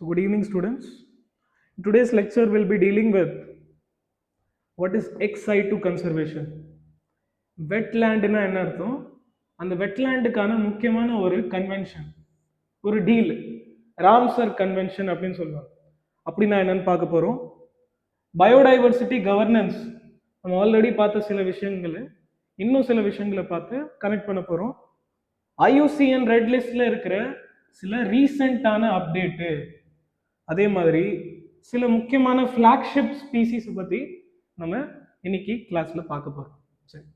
So good evening students. Today's lecture will be dealing with what is ex-situ conservation. Wetland னா என்ன அர்த்தம்? அந்த வெட்லேண்டுக்கான முக்கியமான ஒரு கன்வென்ஷன், ஒரு டீல், ராம்சர் கன்வென்ஷன் அப்படின்னு சொல்லுவாங்க. அப்படின்னா என்னன்னு பார்க்க போறோம். பயோடைவர்சிட்டி கவர்னன்ஸ் நம்ம ஆல்ரெடி பார்த்த சில விஷயங்கள், இன்னும் சில விஷயங்களை பார்த்து கனெக்ட் பண்ண போறோம். IUCN ரெட் லிஸ்ட்ல இருக்கிற சில ரீசெண்டான அப்டேட்டு, அதே மாதிரி சில முக்கியமான ஃபிளாக்ஷிப் ஸ்பீசிஸ் பத்தி நம்ம இன்னைக்கு கிளாஸ்ல பார்க்க போறோம். சரி,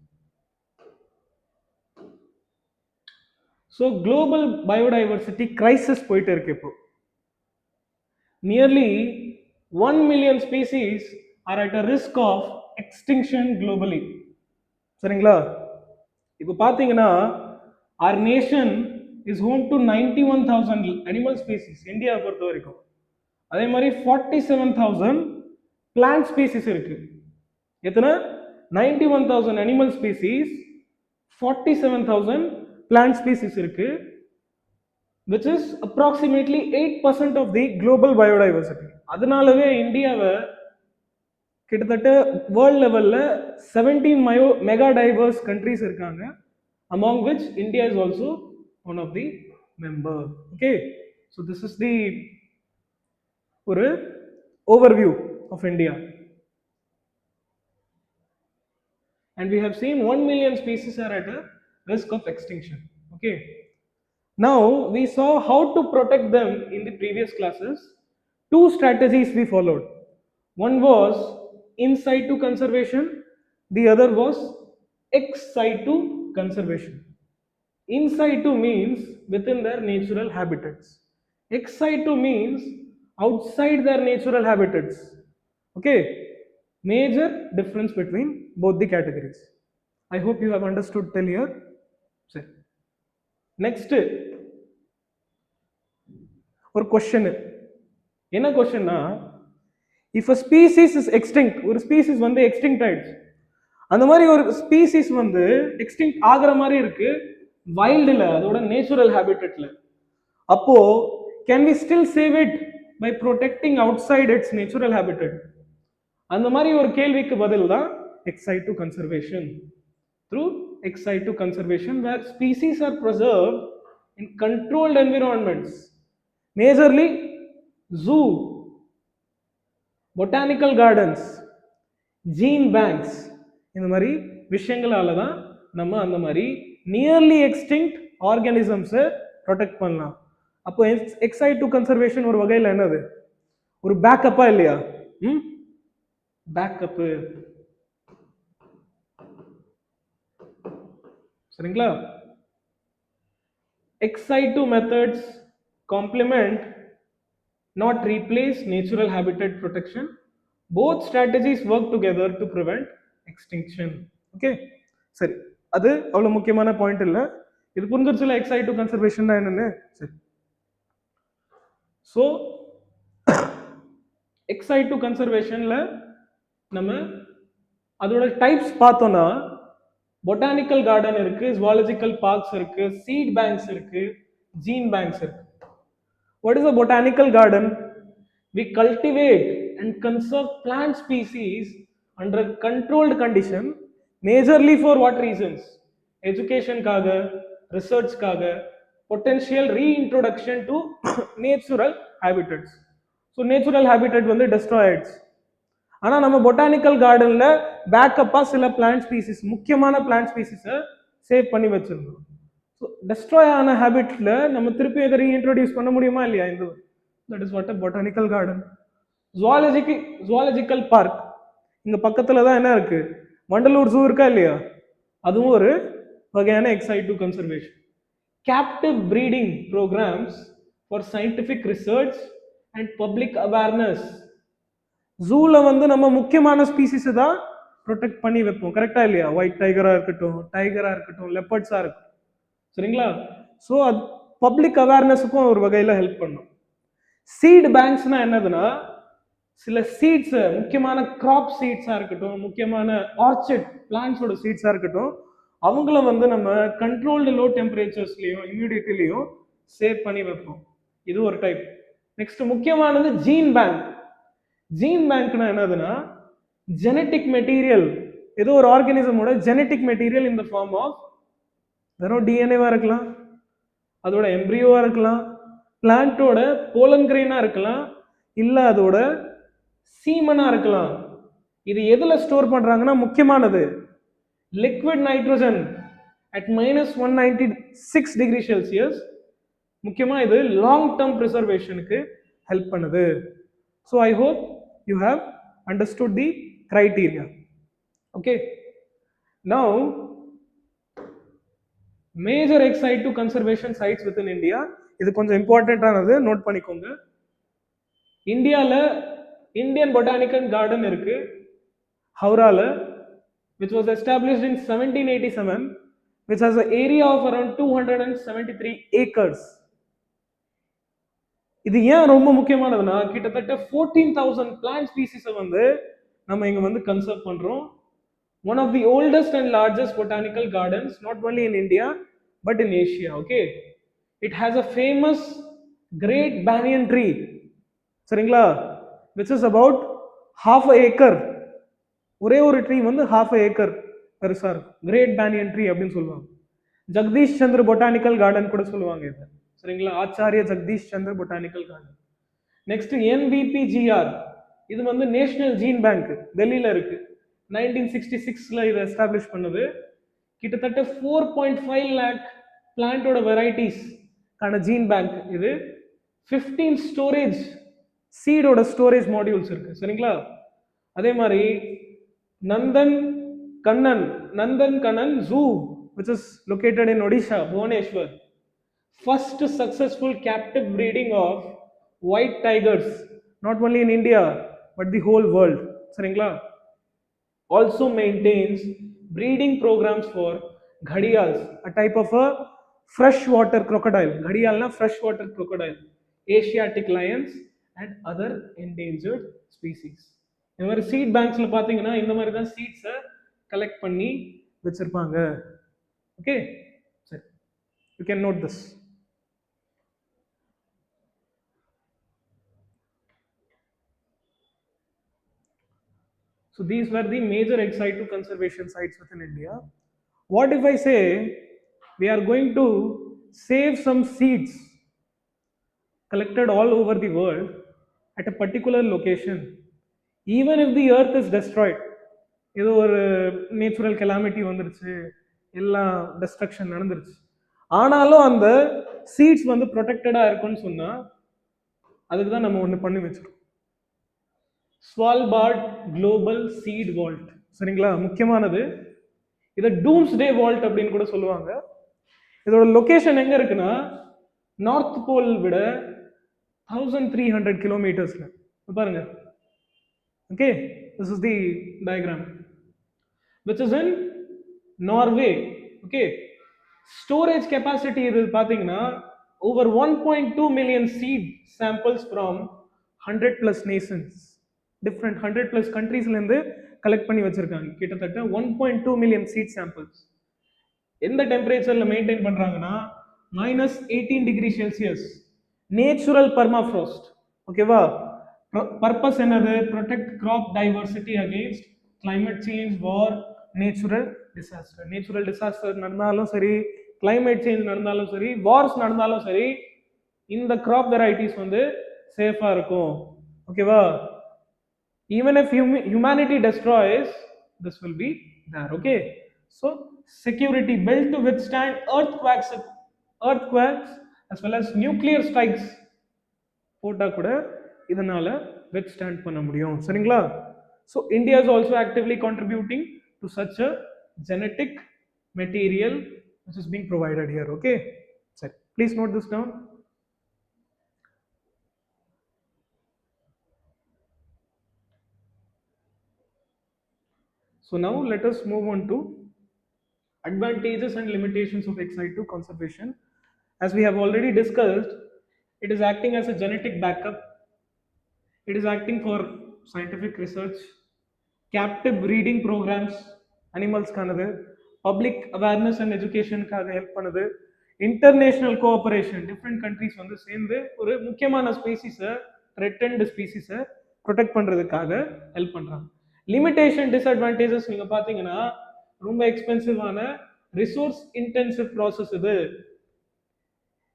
ஸோ குளோபல் பயோடைவர்சிட்டி கிரைசிஸ் போயிட்டு இருக்கு. இப்போ nearly 1 million species are at a risk of extinction globally. சரிங்களா? இப்போ பார்த்தீங்கன்னா our nation is home to 91,000 animal species. இந்தியாவை பொறுத்த வரைக்கும் அதே மாதிரி 47,000 plant species இருக்கு. எத்தனை? 91,000 animal species, 47,000 plant species இருக்கு, which is approximately 8% of the global biodiversity. அதனாலவே இந்தியாவை கிட்டத்தட்ட வேர்ல்ட் லெவல்ல 17 மெகா டைவர்ஸ் கண்ட்ரிஸ் இருக்காங்க, among which India is also one of the member. Okay, so this is the ஒரு overview of India, and we have seen 1 million species are at a risk of extinction. Okay, now we saw how to protect them in the previous classes. Two strategies we followed. One was in situ conservation, the other was ex situ conservation. In situ means within their natural habitats. Ex situ means outside their natural habitats. Okay, major difference between both the categories. I hope you have understood till here. Sir, next ஒரு question. என்ன கொஸ்டின்னா, if a species is extinct, ஒரு species வந்து extinct ஆயிடுச்சு, அந்த மாதிரி ஒரு species வந்து extinct ஆகிற மாதிரி இருக்கு வைல்டுல, அதோட நேச்சுரல் ஹேபிட்டட்ல, அப்போ can we still save it by protecting outside its natural habitat? அந்த மாதிரி ஒரு கேள்விக்கு பதில் தான் ex situ conservation. Through ex situ conservation, where species are preserved in controlled environments, majorly zoo, botanical gardens, gene banks, இந்த மாதிரி விஷயங்களால தான் நம்ம அந்த மாதிரி நியர்லி எக்ஸ்டிங்க்ட் ஆர்கானிசம்ஸை ப்ரொடெக்ட் பண்ணலாம். அப்போ எக்ஸ் சைட்டு கன்சர்வேஷன் ஒரு வகையில் என்னது, ஒரு பேக்கப்பா இல்லையா? பேக்கப்பு, சரிங்களா? Ex situ methods complement, not replace natural habitat protection. Both strategies work together to prevent extinction. Okay, சரி, அது அவ்வளவு முக்கியமான பாயிண்ட் இல்ல. இது புரிஞ்சிருச்சுல எக்ஸ் சைட்டு கன்சர்வேஷன் என்னன்னு? சரி, ஸோ எக்ஸ் சைட்டு கன்சர்வேஷன்ல நம்ம அதோட டைப்ஸ் பார்த்தோம்னா, பொட்டானிக்கல் கார்டன் இருக்கு, ஜுவாலஜிக்கல் பார்க்ஸ் இருக்கு, சீட் பேங்க்ஸ் இருக்கு, ஜீன் பேங்க்ஸ் இருக்கு. What is a botanical garden? We cultivate and conserve plant species under controlled condition, majorly for what reasons? Education kaga, research kaga, potential reintroduction to natural habitats. So natural habitat வந்து destroy ஆயிடுச்சு. ஆனால் நம்ம botanical கார்டனில் பேக்கப்பாக சில plant species, முக்கியமான plant ஸ்பீசிஸை save பண்ணி வச்சிருந்தோம். So destroy ஆன ஹேபிட்ல நம்ம திருப்பி எதை ரீஇன்ட்ரோடியூஸ் பண்ண முடியுமா இல்லையா? இந்த that is what a botanical garden. Zoological park இங்கே பக்கத்தில் தான் என்ன இருக்கு, வண்டலூர் ஜூ இருக்கா இல்லையா? அதுவும் ஒரு வகையான ex situ conservation. Captive breeding programs for scientific research and public awareness. ஜூல வந்து நம்ம முக்கியமான ஸ்பீசிஸை தான் ப்ரொடெக்ட் பண்ணி வைப்போம், கரெக்டா இல்லையா? ஒயிட் டைகரா இருக்கட்டும், டைகரா இருக்கட்டும், லெப்பர்ட்ஸா இருக்கட்டும், சரிங்களா? ஸோ அது பப்ளிக் அவேர்னஸுக்கும் ஒரு வகையில் ஹெல்ப் பண்ணும். சீட் பேங்க்ஸ்னா என்னதுன்னா, சில சீட்ஸ், முக்கியமான கிராப் சீட்ஸா இருக்கட்டும், முக்கியமான ஆர்ச்சர்ட் பிளான்ஸோட சீட்ஸா இருக்கட்டும், அவங்கள வந்து நம்ம கண்ட்ரோல்டு லோ டெம்பரேச்சர்ஸ்லையும் ஹியூமிடிட்டிலையும் சேவ் பண்ணி வைப்போம். இது ஒரு டைப். நெக்ஸ்ட் முக்கியமானது ஜீன் பேங்க். ஜீன் பேங்க்னா என்னதுன்னா ஜெனட்டிக் மெட்டீரியல், ஏதோ ஒரு ஆர்கானிசமோட ஜெனட்டிக் மெட்டீரியல் இந்த ஃபார்ம் ஆஃப் வெறும் டிஎன்ஏவா இருக்கலாம், அதோட எம்ப்ரியோவா இருக்கலாம், பிளான்ட்டோட போலன் கிரெயினா இருக்கலாம், இல்ல அதோட சீமனா இருக்கலாம். இது எதுல ஸ்டோர் பண்றாங்கன்னா முக்கியமானது liquid nitrogen at -196 degree Celsius. முக்கியமா இது லாங் டர்ம் ப்ரிசர்வேஷனுக்கு ஹெல்ப் பண்ணுது. So I hope you have understood the criteria. Okay, now major ex-situ conservation sites within India. இது கொஞ்சம் இம்பார்ட்டன்டானது, நோட் பண்ணிக்கோங்க. இந்தியால இந்தியன் பொட்டானிக்கல் கார்டன் இருக்கு ஹவுரால, which was established in 1787, which has an area of around 273 acres. இது ஏன் ரொம்ப முக்கியமானதுன்னா கிட்டத்தட்ட 14,000 plant ஸ்பீசிஸை வந்து நம்ம இங்க வந்து கன்சர்வ் பண்றோம். One of the oldest and largest botanical gardens, not only in India but in Asia. Okay, it has a famous great banyan tree, சரிங்களா, which is about half a acre. ஒரே ஒரு tree வந்து half a acre பெருசா இருக்கும். Great banyan tree அப்படின்னு சொல்லுவாங்க. ஜெகதீஷ் சந்திர botanical garden கூட சொல்லுவாங்க இது, சரிங்களா, ஆச்சாரிய ஜெகதீஷ் சந்திர பொட்டானிக்கல் கார்டன். நெக்ஸ்ட் என்பிபிஜிஆர், இது வந்து நேஷனல் ஜீன் பேங்க், டெல்லியில இருக்கு. 1966ல இதை எஸ்டாப்ளிஷ் பண்ணது. கிட்டத்தட்ட 4.5 lakh பிளான்ட்டோட வெரைட்டிஸ் கான ஜீன் பேங்க் இது. 15 ஸ்டோரேஜ் சீடோட ஸ்டோரேஜ் மாடியூல்ஸ் இருக்கு, சரிங்களா. அதே மாதிரி Nandankanan zoo, which is located in Odisha, Bhubaneswar. First successful captive breeding of white tigers, not only in India but the whole world, சரிங்களா. Also maintains breeding programs for ghadiyals, a type of a freshwater crocodile. Ghadiyalna freshwater crocodile, Asiatic lions and other endangered species. இந்த மாதிரி seat பேங்க்ஸ்ல பாத்தீங்கன்னா இந்த மாதிரி தான் சீட்ஸை collect பண்ணி வச்சிருப்பாங்க. Okay, சரி, you can note this. So these were the major ex-situ conservation sites within India. What if I say we are going to save some seeds collected all over the world at a particular location, even if the earth is destroyed, ஏதோ ஒரு natural calamity வந்துருச்சு, எல்லாம் destruction நடந்துருச்சு, ஆனாலும் அந்த seeds வந்து ப்ரொடெக்டடா இருக்கும்னு சொன்னா அதுக்கு தான் நம்ம ஒன்று பண்ணி வச்சிருக்கோம், ஸ்வால்பார்ட் குளோபல் சீட் வால்ட், சரிங்களா. முக்கியமானது இதை டூம்ஸ்டே வால்ட் அப்படின்னு கூட சொல்லுவாங்க. இதோட லொகேஷன் எங்க இருக்குன்னா நார்த் போல் விட 1300 கிலோமீட்டர்ஸ்ல பாருங்க. Okay, this is the diagram, which is in Norway. Okay, storage capacity இது பாத்தீங்கன்னா over 1.2 million seed samples from 100 plus nations, different 100 plus countries ல இருந்து கலெக்ட் பண்ணி வச்சிருக்காங்க. கிட்டத்தட்ட 1.2 million seed samples. எந்த டெம்பரேச்சர்ல மெயின்டைன் பண்றாங்கன்னா -18 டிகிரி செல்சியஸ், நேச்சுரல் பர்மாஃப்ரோஸ்ட். ஓகேவா, பர்பஸ் என்னது, protect crop diversity against climate change, war, natural disaster. Natural disaster நடந்தாலும் சரி, கிளைமேட் சேஞ்ச் நடந்தாலும் சரி, வார்ஸ் நடந்தாலும் சரி, இந்த கிராப் வெரைட்டிஸ் வந்து சேஃபா இருக்கும். ஓகேவா, even if humanity destroys, this will be there. Okay, so security built to withstand earthquakes as well as nuclear strikes போட்டா கூட இதனால withstand பண்ண முடியும், சரிங்களா. So India is also actively contributing to such a genetic material which is being provided here. Okay, so please note this down. So now let us move on to advantages and limitations of ex-situ conservation. As we have already discussed, it is acting as a genetic backup, it is acting for scientific research, captive breeding programs, animals kanadu, public awareness and education kaga help பண்ணுது, international cooperation, different countries வந்து சேர்ந்து ஒரு முக்கியமான ஸ்பீசிஸை, threatened ஸ்பீசிஸை protect பண்ணுறதுக்காக help பண்ணுறாங்க. Limitation disadvantages நீங்கள் பார்த்தீங்கன்னா ரொம்ப எக்ஸ்பென்சிவான ரிசோர்ஸ் இன்டென்சிவ் ப்ராசஸ் இது.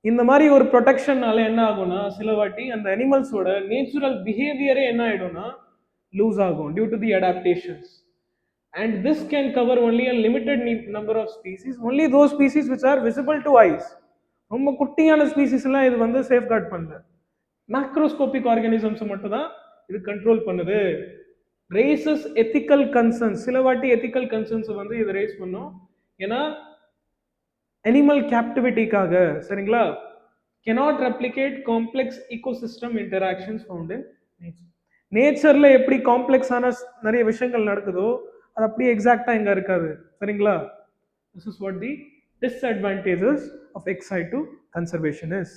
இந்த மாதிரி ஒரு ப்ரொடெக்ஷன்னால என்ன ஆகும்னா சில வாட்டி அந்த அனிமல்ஸோட நேச்சுரல் பிஹேவியரே என்ன ஆயிடும்னா லூஸ் ஆகும் due to the adaptations. And this can cover only a limited number of species, only those species which are visible to eyes. ரொம்ப குட்டியான ஸ்பீசிஸ் எல்லாம் இது வந்து சேஃப்கார்ட் பண்ணுது. மேக்ரோஸ்கோபிக் ஆர்கானிசம்ஸ் மட்டும் தான் இது கண்ட்ரோல் பண்ணுது. ரேசஸ் எத்திக்கல் கன்சர்ன்ஸ், சில வாட்டி எத்திக்கல் கன்சர்ன்ஸ் வந்து இது ரேஸ் பண்ணும். ஏன்னா அனிமல் கேப்டிவிட்டிக்காக, சரிங்களா, cannot replicate complex ecosystem interactions found in nature. நேச்சர்ல எப்படி காம்ப்ளெக்ஸான நிறைய விஷயங்கள் நடக்குதோ அது அப்படியே எக்ஸாக்டா இங்க இருக்காது, சரிங்களா. This is what the disadvantages of ex situ conservation is.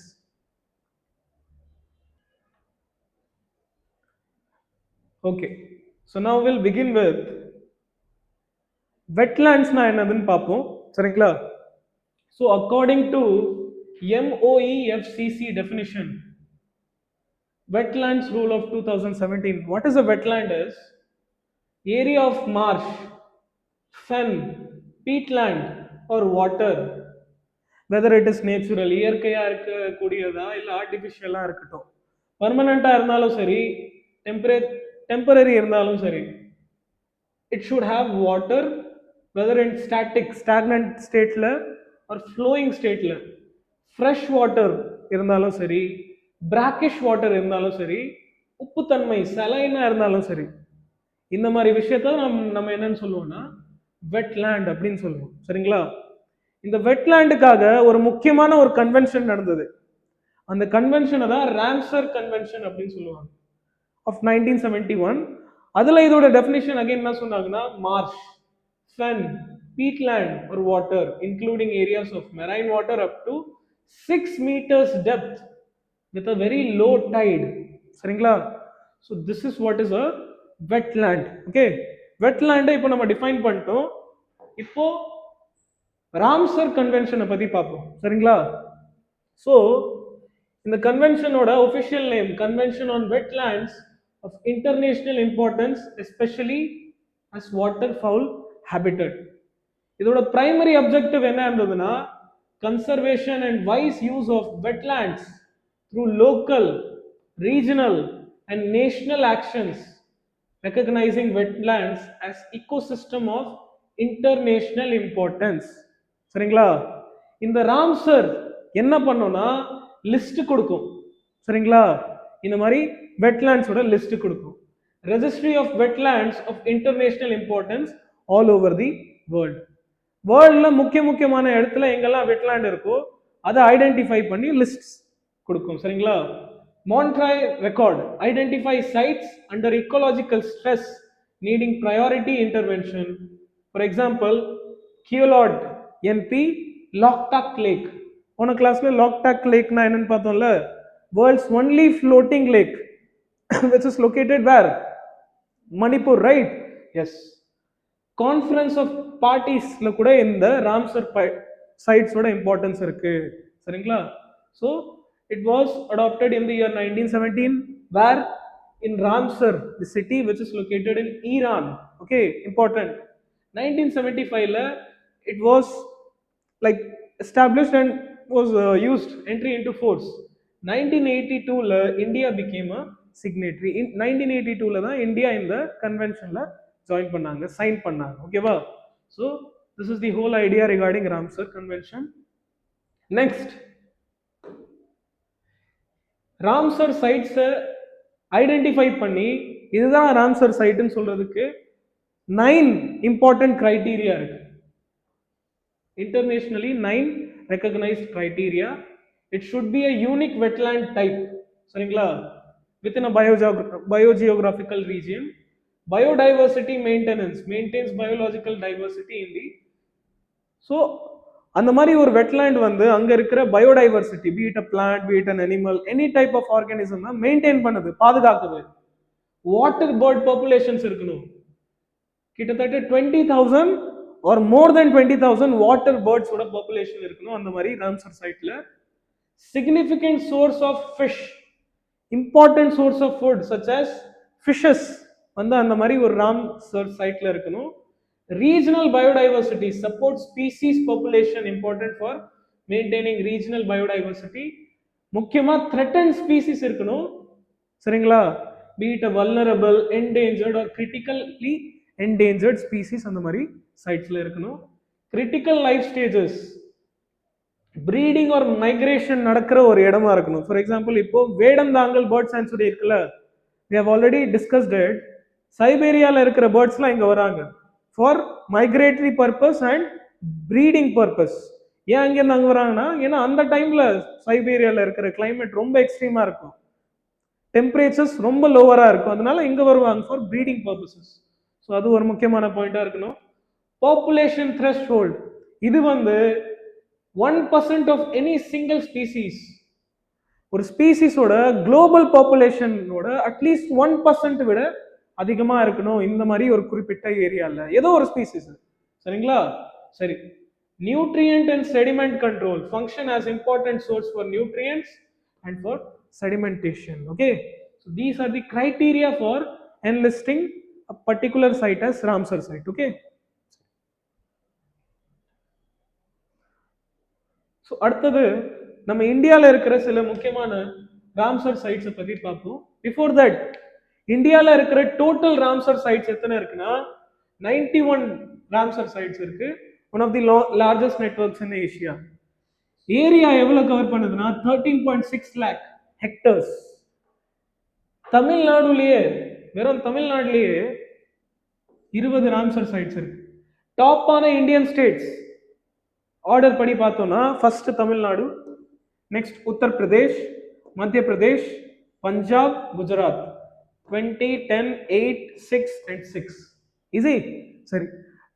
Okay, so now we'll begin with wetlands na என்னதுன்னு பார்ப்போம், சரிங்களா. So according to MOEFCC definition, wetlands rule of 2017, what is a wetland is area of marsh, fen, peatland or water, whether it is natural, இயற்கையா இருக்கக்கூடியதா இல்ல ஆர்டிஃபிஷியலா இருக்கட்டும், பர்மனண்டா இருந்தாலும் சரி, temporary இருந்தாலும் சரி, it should have water, whether in stagnant stateல or flowing stateல, fresh water இருந்தாலும் சரி, brackish water இருந்தாலும் சரி, உப்புத்தன்மை சலைனா இருந்தாலும் சரி, இந்த மாதிரி விஷயத்த நம்ம என்னன்னு சொல்லுவோம்னா வெட்லேண்ட் அப்படின்னு சொல்லுவோம், சரிங்களா. இந்த வெட்லேண்டுக்காக ஒரு முக்கியமான ஒரு கன்வென்ஷன் நடந்தது. அந்த கன்வென்ஷனை தான் ராம்சர் கன்வென்ஷன் அப்படின்னு சொல்லுவாங்க, ஆஃப் 1971. அதுல இதோட டெஃபினிஷன் அகைன் என்ன சொன்னாங்கன்னா Marsh, fen, peatland or water including areas of marine water up to 6 meters depth with a very low tide, சரிங்களா. so this is what is a wetland. okay, wetland இப்போ நம்ம define பண்ணிட்டோம். இப்போ Ramsar கன்வென்ஷனை பத்தி பார்ப்போம், சரிங்களா. so இந்த கன்வென்ஷனோட official name convention on wetlands of international importance especially as waterfowl habitat. இதோட பிரைமரி அப்ஜெக்டிவ் என்ன இருந்ததுன்னா conservation and wise use of wetlands through local, regional and national actions, recognizing wetlands as ecosystem of international importance, சரிங்களா. இந்த Ramsar என்ன பண்ணும்னா list கொடுக்கும், சரிங்களா. இந்த மாதிரி வெட்லேண்ட்ஸோட லிஸ்ட் கொடுக்கும். Registry of wetlands of international importance all over the world. வேர்ல்ட்ல முக்கியமான இடத்துல எங்கெல்லாம் வெட்லேண்ட் இருக்கோ அதை ஐடென்டிஃபை பண்ணி லிஸ்ட் கொடுக்கும், சரிங்களா. Montreux record identify sites under ecological stress needing priority intervention. For example Keoladeo NP Loktak lake. போன கிளாஸ்ல லாக்டாக் லேக்னா என்னன்னு பார்த்தோம்ல, world's only floating lake which is located where? Manipur, right? Yes. Conference of parties ல கூட இந்த ராம்சர் sites ஓட இம்பார்ட்டன்ஸ் இருக்கு, சரிங்களா. so it was adopted in the year 1917 where in Ramsar, the city which is located in Iran. okay, important. 1975 ல it was like established and was used entry into force. 1982 ல India became a signatory. in 1982 ல தான் India இந்த கன்வென்ஷன்ல join பண்ணாங்க, sign பண்ணாங்க, ஓகேவா. so this is the whole idea regarding Ramsar convention. next, Ramsar sites identify பண்ணி இதுதான் ராம்சர் சைட்னு சொல்றதுக்கு 9 இம்பார்ட்டன்ட் கிரைட்டீரியா இருக்கு. internationally 9 recognized criteria. it should be a unique wetland type, சரிங்களா, within a biogeographical region. biodiversity maintenance maintains biological diversity in the. so அந்த மாதிரி ஒரு wetland வந்து அங்க இருக்கிற biodiversity, be it a plant, be it an animal, any type of organism maintain பண்ணுது, பாதுகாக்குது. Water bird populations இருக்கணும், கிட்டத்தட்ட 20,000 or more than 20,000 water birds ஓட population இருக்கணும் அந்த மாதிரி ராம்சர் சைட்ல. Significant source of fish, important source of food such as fishes வந்து அந்த மாதிரி ஒரு ராம்சர் சைட்ல இருக்கணும். Regional biodiversity, support species population, important for maintaining regional biodiversity. முக்கியமா threatened species இருக்கணும், சரிங்களா? Be it a vulnerable, endangered or critically endangered species அந்த மாதிரி சைட்ஸ்ல இருக்கணும். Critical life stages, breeding or migration நடக்கிற ஒரு இடமா இருக்கணும். ஃபார் எக்ஸாம்பிள் இப்போ வேடந்தாங்கல் பேர்ட் சான்ச்சுரி இருக்குல்ல, we have already discussed it. சைபேரியால இருக்கிற பேர்ட்ஸ்லாம் இங்க வராங்க for migratory purpose and breeding purpose. ஏன் அங்கேருந்து அங்கே வராங்கன்னா, ஏன்னா அந்த டைம்ல சைபேரியால இருக்கிற கிளைமேட் ரொம்ப எக்ஸ்ட்ரீமா இருக்கும், டெம்பரேச்சர்ஸ் ரொம்ப லோவரா இருக்கும், அதனால இங்க வருவாங்க ஃபார் ப்ரீடிங் பர்பசஸ். ஸோ அது ஒரு முக்கியமான பாயிண்டா இருக்கணும். பாப்புலேஷன் த்ரெஷ்ஹோல்ட், இது வந்து 1% ஆஃப் எனி சிங்கிள் ஸ்பீசிஸ், ஒரு ஸ்பீசிஸோட குளோபல் பாப்புலேஷனோட அட்லீஸ்ட் 1% விட அதிகமா இருக்கணும் இந்த மாதிரி ஒரு குறிப்பிட்ட ஏரியால ஏதோ ஒரு ஸ்பீசிஸ், சரிங்களா? சரி, nutrient and sediment control function as important source for nutrients and for sedimentation. Okay, so these are the criteria for enlisting a particular site as Ramsar site. Okay, so அடுத்தது நம்ம இந்தியாவில் இருக்கிற சில முக்கியமான ராம்சர் சைட்ஸை பற்றி பார்ப்போம். பிஃபோர் தட், இந்தியாவில் இருக்கிற டோட்டல் ராம்சர் சைட்ஸ் எத்தனை இருக்குன்னா 91 ராம்சர் சைட்ஸ் இருக்கு. One of the largest networks in Asia. Area எவ்வளவு கவர் பண்ணுதுன்னா 13.6 lakh ஹெக்டர்ஸ். தமிழ்நாடுலயே, வெறும் தமிழ்நாடுலயே 20 ராம்சர் சைட்ஸ் இருக்கு. டாப்பான இந்தியன் ஸ்டேட்ஸ் ஆர்டர் படி பார்த்தோம்னா ஃபர்ஸ்ட் தமிழ்நாடு, நெக்ஸ்ட் உத்தரப்பிரதேஷ், மத்திய பிரதேஷ், பஞ்சாப், குஜராத். 20, 10, 8, 6 and 6. ஈஸி. சரி,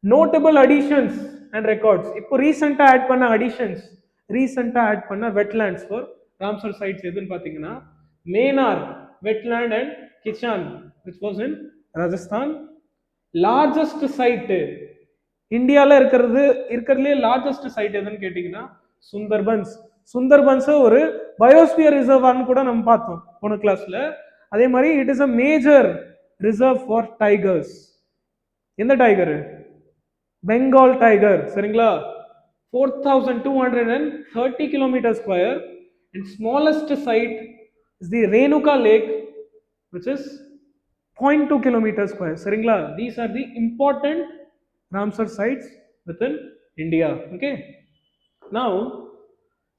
நோட்டபிள் அடிஷன்ஸ் அண்ட் ரெக்கார்ட்ஸ். இப்போ ரீசெண்டா ஆட் பண்ண அடிஷன்ஸ், ரீசெண்டா ஆட் பண்ண வெட்லேண்ட்ஸ் ஃபார் ராம்சர் சைட்ஸ் எதுன்னு பார்த்தீங்கன்னா Menar wetland and Khichan which was in Rajasthan. Largest site இந்தியாவில் இருக்கிறதுலே லார்ஜஸ்ட் சைட் எதுன்னு கேட்டீங்கன்னா சுந்தர்பன்ஸ். சுந்தர்பன்ஸ் ஒரு பயோஸ்பியர் ரிசர்வான்னு கூட நம்ம பார்த்தோம் போன கிளாஸ்ல. அதே மாதிரி it is a major reserve for tigers. எந்த டைகர்? பெங்கால் டைகர், சரிங்களா? 4230 kilometer square and smallest site is the Renuka Lake which is 0.2 kilometer square, சரிங்களா? These are the important Ramsar sites within India. Okay, now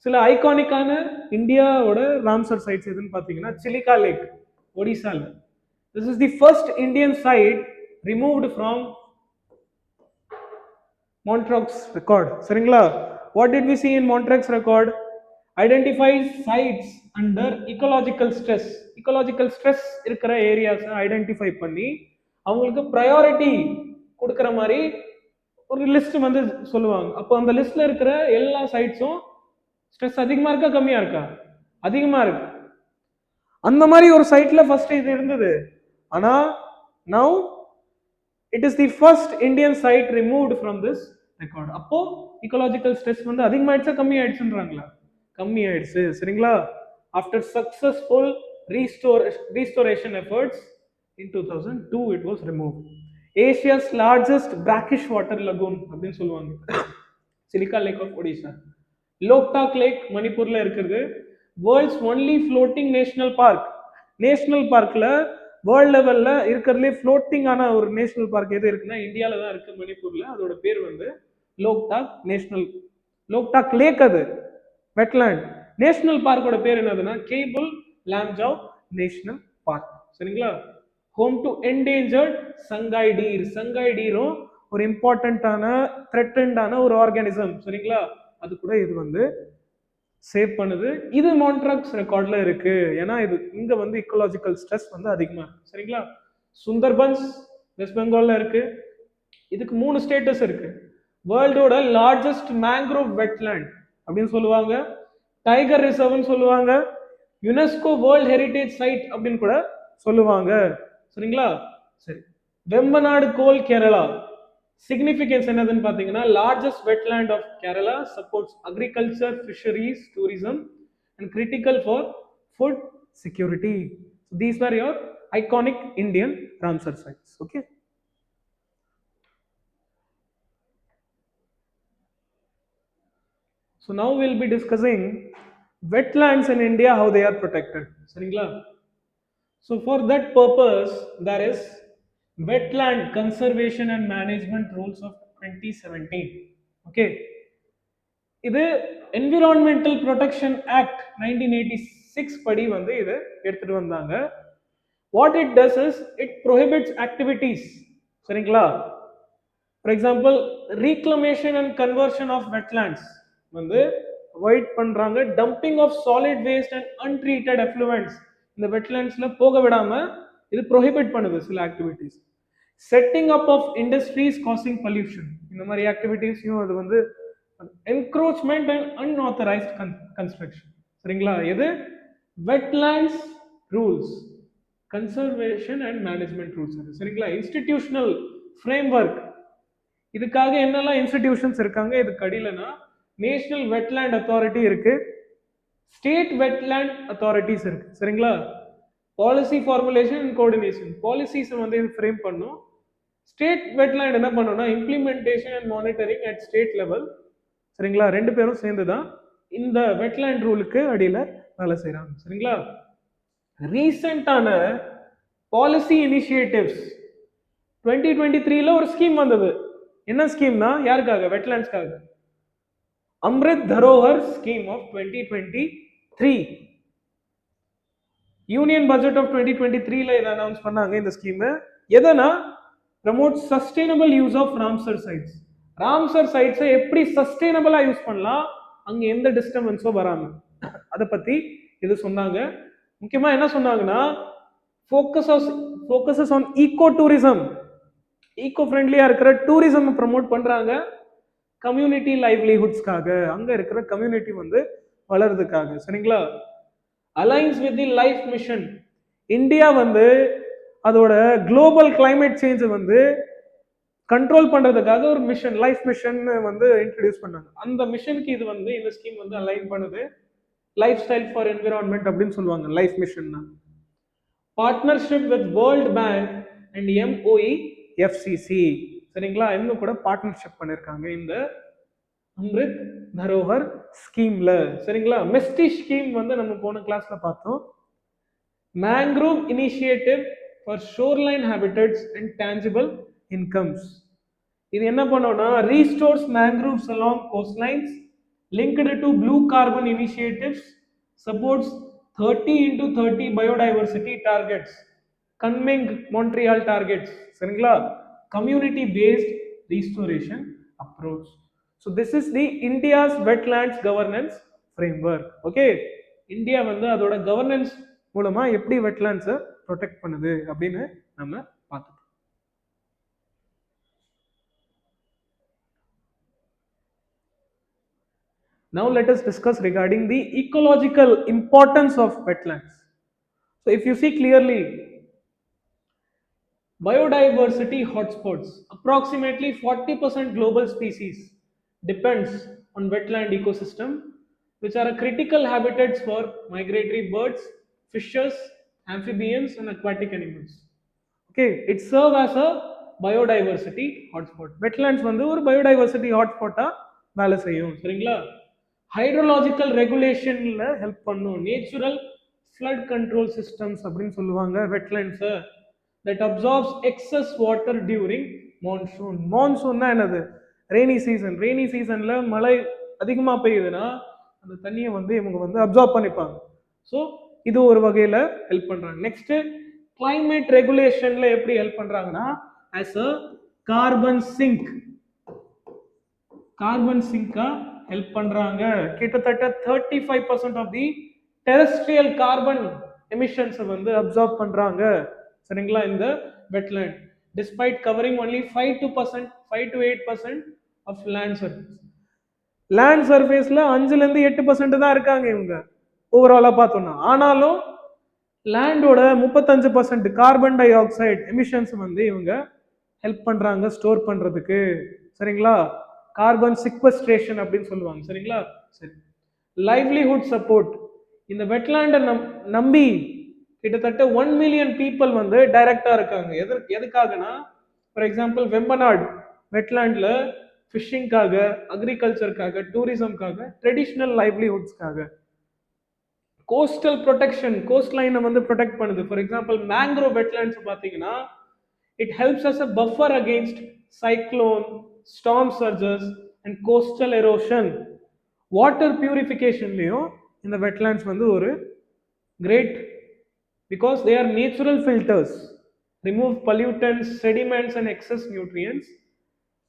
சில ஐகானிக்கான இந்தியாவோட Ramsar sites எதுன்னு பார்த்தீங்கன்னா Chilika lake, ஒடிசால. This is the first Indian site removed from Montreux's record, சரிங்களா? What did we see in Montreux's record? Identify sites under ecological stress. Ecological stress இருக்கிற areas identify பண்ணி அவங்களுக்கு priority கொடுக்குற மாதிரி ஒரு லிஸ்ட் வந்து சொல்லுவாங்க. அப்போ அந்த லிஸ்ட்ல இருக்கிற எல்லா சைட்ஸும் ஸ்ட்ரெஸ் அதிகமா இருக்கா கம்மியா இருக்கா? அதிகமா இருக்கு. அந்த மாதிரி ஒரு சைட்ல ஃபர்ஸ்ட் இது இருந்தது. ஆனா now it is the first Indian site removed from this record. அப்போ இக்கலாஜிக்கல் ஸ்ட்ரெஸ் வந்து அதிகமாயிடுச்சா கம்மி ஆயிடுச்சுன்றாங்களா? கம்மி ஆயிடுச்சு, சரிங்களா? After successful restoration efforts in 2002 it was removed. Asia's largest brackish water lagoon அப்படின்னு சொல்லுவாங்க Chilika lake of Odisha. Loktak lake மணிப்பூர்ல இருக்குது. World's only floating national park. National பார்க்ல வேர்ல்ட் லெவல்ல இருக்கிறதுலே ஃப்ளோட்டிங் ஆன ஒரு நேஷனல் பார்க் எது இருக்குன்னா இந்தியாவில தான் இருக்கு, மணிப்பூர்ல. அதோட பேர் வந்து லோக்டாக் நேஷனல், லோக்டாக் லேக். அது வெட்லேண்ட். நேஷனல் பார்க்கோட பேர் என்னதுன்னா கேபிள் லாம்ஜாவ் நேஷனல் பார்க், சரிங்களா? Home to endangered Sangai deer. Sangai டீரும் ஒரு இம்பார்ட்டன்டான த்ரெட்டன்டான ஒரு ஆர்கானிசம், சரிங்களா? அது கூட இது வந்து சேவ் பண்ணுது. இது மான்ட்ராக்ஸ் ரெக்கார்ட்ல இருக்கு. ஏன்னா இது இங்க வந்து இக்கலாஜிக்கல் ஸ்ட்ரெஸ் வந்து அதிகமா இருக்கு, சரிங்களா? சுந்தர்பன்ஸ் வெஸ்ட் பெங்கால்ல இருக்கு. இதுக்கு 3 ஸ்டேட்டஸ் இருக்கு. வேர்ல்டோட லார்ஜஸ்ட் மேங்க்ரோவ் வெட்லேண்ட் அப்படின்னு சொல்லுவாங்க, டைகர் ரிசர்வ்னு சொல்லுவாங்க, யுனெஸ்கோ வேர்ல்ட் ஹெரிடேஜ் சைட் அப்படின்னு கூட சொல்லுவாங்க, சரிங்களா? சரி, வெம்பநாடு கோல் கேரளா. சிக்னிஃபிகன்ஸ் என்னதுன்னு பார்த்தீங்கன்னா largest wetland of Kerala supports agriculture fisheries tourism and critical for food security. These are your iconic Indian Ramsar sites. Okay, so now we'll be discussing wetlands in India, how they are protected. சரிங்களா? So for that purpose there is wetland conservation and management rules of 2017. Okay, இது environmental protection act 1986 படி வந்து இது எடுத்துட்டு வந்தாங்க. What it does is it prohibits activities. சரிங்களா? For example, reclamation and conversion of wetlands வந்து avoid பண்றாங்க. dumping of solid waste and untreated effluents இந்த wetlandsல போக விடாம இது prohibit பண்ணுது சில activities. setting up of industries causing pollution இந்த மாதிரி activities-யும் அது வந்து encroachment and unauthorized construction. சரிங்களா? இது wetlands rules, conservation and management rules. சரிங்களா? institutional framework, இதுக்காக என்னெல்லாம் இன்ஸ்டிடியூஷன்ஸ் இருக்காங்க இதுக்கு அடியிலனா நேஷனல் வெட்லேண்ட் அத்தாரிட்டி இருக்கு, ஸ்டேட் வெட்லேண்ட் அத்தாரிட்டிஸ் இருக்கு. சரிங்களா? Policy formulation and coordination, policies வந்து இது ஃப்ரேம் பண்ணும். ஸ்டேட் வெட்லேண்ட் என்ன பண்ணும்னா implementation and monitoring at state level. சரிங்களா? ரெண்டு பேரும் சேர்ந்து தான் இந்த வெட்லேண்ட் ரூலுக்கு அடியில் வேலை செய்கிறாங்க. சரிங்களா? ரீசெண்டான பாலிசி இனிஷியேட்டிவ்ஸ் 2023ல ஒரு ஸ்கீம் வந்தது. என்ன ஸ்கீம்னா யாருக்காக? வெட்லேண்ட்ஸ்க்காக. Amrit Dharohar scheme of 2023 union budget of 2023ல இதை அனௌன்ஸ் பண்ணாங்க. இந்த ஸ்கீம் எதனா promote sustainable use of Ramsar sites. Ramsar சைட்ஸை எப்படி சஸ்டைனபிளா யூஸ் பண்ணலாம், அங்க எந்த டிஸ்டர்பன்ஸும் வராம, அதை பத்தி இது சொன்னாங்க. முக்கியமா என்ன சொன்னாங்கன்னா focuses on eco tourism, eco ஃப்ரெண்ட்லியா இருக்கிற டூரிசம் ப்ரமோட் பண்றாங்க. கம்யூனிட்டி லைவ்லிஹுட்ஸ்க்காக, அங்க இருக்கிற கம்யூனிட்டி வந்து வளர்றதுக்காக. சரிங்களா? Alliance with the life mission, India வந்து அதோட குளோபல் கிளைமேட் சேஞ்ச் வந்து கண்ட்ரோல் பண்றதுக்காக ஒரு மிஷன், லைஃப் மிஷன் வந்து இன்ட்ரடியூஸ் பண்ணாங்க. அந்த மிஷனுக்கு இது வந்து இந்த ஸ்கீம் வந்து அலைன் பண்ணுது. லைஃப் ஸ்டைல் ஃபார் என்விரான்மெண்ட் அப்படின்னு சொல்லுவாங்க லைஃப் மிஷன்னா. Partnership with world bank and MOE FCC. சரிங்களா? இன்னும் கூட பார்ட்னர்ஷிப் பண்ணிருக்காங்க இந்த அம்ரித் தரோஹர் ஸ்கீம்ல. சரிங்களா? மெஸ்டி ஸ்கீம் வந்து நம்ம போன கிளாஸ்ல பார்த்தோம். Mangrove initiative for shoreline habitats and tangible incomes. இது என்ன பண்ணோம்னா restores mangroves along coastlines, linked to blue carbon initiatives, supports 30 into 30 biodiversity targets, Kunming Montreal targets. சரிங்களா? community based restoration approach. So this is the India's wetlands governance framework. Okay, India வந்து அதோட governance மூலமா எப்படி வெட்லாண்ட்ஸை protect பண்ணுது அப்படின்னு நம்ம பார்த்தோம். Now let us discuss regarding the ecological importance of wetlands. So if you see clearly, biodiversity hotspots, approximately 40% global species depends on wetland ecosystem, which are a critical habitats for migratory birds, fishes, amphibians and aquatic animals. Okay, it serves as a biodiversity hotspot. Wetlands வந்து ஒரு biodiversity hotspot-ஆ வேலை செய்யும். சரிங்களா? Hydrological ரெகுலேஷன்ல help பண்ணும். Natural flood control systems அப்படின்னு சொல்லுவாங்க வெட்லேண்ட்ஸை. That absorbs excess water during monsoon. மான்சூன்னா என்னது? Rainy season. ரெய்னி சீசன்ல மழை அதிகமா பெய்யுதுன்னா அந்த தண்ணியை வந்து இவங்க வந்து அப்சார்ப் பண்ணிப்பாங்க. ஸோ இது ஒரு வகையில ஹெல்ப் பண்றாங்க. நெக்ஸ்ட் கிளைமேட் ரெகுலேஷன்ல எப்படி ஹெல்ப் பண்றாங்கன்னா as a carbon sink, carbon சிங்கா ஹெல்ப் பண்றாங்க. கிட்டத்தட்ட 35% of the terrestrial carbon emissions வந்து அப்சார்ப் பண்றாங்க. சரிங்களா? இந்த wetland despite covering only 5 to 8% of land surface. Land சர்ஃபேஸ்ல 5ல இருந்து 8% தான் இருக்காங்க இவங்க ஓவராலா பார்த்தோம்னா. ஆனாலும் லேண்டோட 35% கார்பன் டை ஆக்சைடு எமிஷன்ஸ் வந்து இவங்க ஹெல்ப் பண்றாங்க ஸ்டோர் பண்றதுக்கு. சரிங்களா? கார்பன் சிக்வஸ்ட்ரேஷன் அப்படின்னு சொல்லுவாங்க. சரிங்களா? சரி. Livelihood support. இந்த வெட்லாண்டை நம்பி கிட்டத்தட்ட 1 மில்லியன் பீப்புள் வந்து டைரக்டா இருக்காங்க. எதுக்காகனா, ஃபார் எக்ஸாம்பிள் வெம்பநாடு வெட்லாண்ட்ல ஃபிஷிங்காக, அக்ரிகல்ச்சருக்காக, டூரிசம்காக, ட்ரெடிஷ்னல் லைவ்லிஹுட்ஸ்க்காக. கோஸ்டல் ப்ரொடெக்ஷன், கோஸ்ட் லைனை வந்து ப்ரொடெக்ட் பண்ணுது. ஃபார் எக்ஸாம்பிள் மேங்க்ரோவ் வெட்லாண்ட்ஸ் பார்த்தீங்கன்னா, it helps as a buffer against cyclone, storm surges and coastal erosion. Water பியூரிஃபிகேஷன்லையும் இந்த வெட்லாண்ட்ஸ் வந்து ஒரு great, because they are natural filters, remove pollutants, sediments and excess nutrients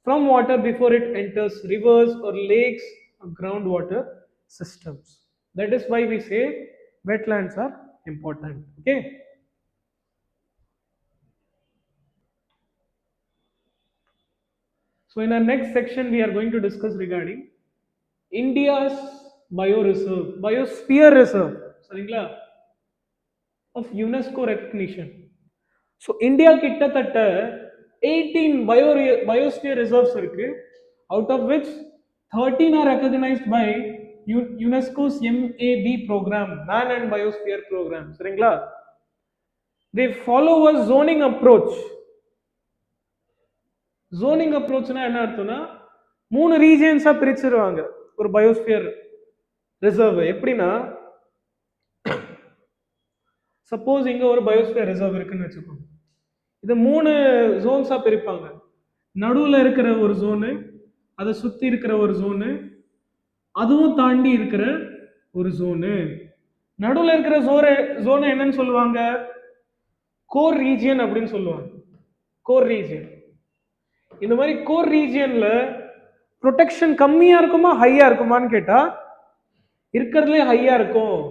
from water before it enters rivers or lakes or groundwater systems. That is why we say wetlands are important. Okay. So in our next section we are going to discuss regarding India's bioreserve, biosphere reserve, சரிங்களா, of UNESCO recognition. So India கிட்டத்தட்ட 18 biosphere reserves இருக்கு, out of which 13 are recognized by UNESCO's MAB program, Man and Biosphere program. சரிங்களா? They follow a zoning approach. Zoning அப்ரோச்னா என்ன அர்த்தம்னா, 3 ரீஜியன்ஸா பிரிச்சிருவாங்க ஒரு biosphere reserve. எப்படின்னா, suppose இங்க ஒரு பயோஸ்பியர் ரிசர்வ் இருக்குன்னு வச்சுக்கோங்க, இது 3 ஜோன்ஸா பிரிப்பாங்க. நடுவுல இருக்கிற ஒரு ஜோனு, அதை சுத்தி இருக்கிற ஒரு ஜோனு, அதுவும் தாண்டி இருக்கிற ஒரு ஜோனு. நடுவுல இருக்கிற ஜோனை என்னன்னு சொல்லுவாங்க? கோர் ரீஜியன் அப்படின்னு சொல்லுவாங்க. Core region. இந்த மாதிரி கோர் ரீஜியன்ல ப்ரொடெக்ஷன் கம்மியா இருக்குமா ஹையா இருக்குமான்னு கேட்டா, இருக்கிறதுலே ஹையா இருக்கும்.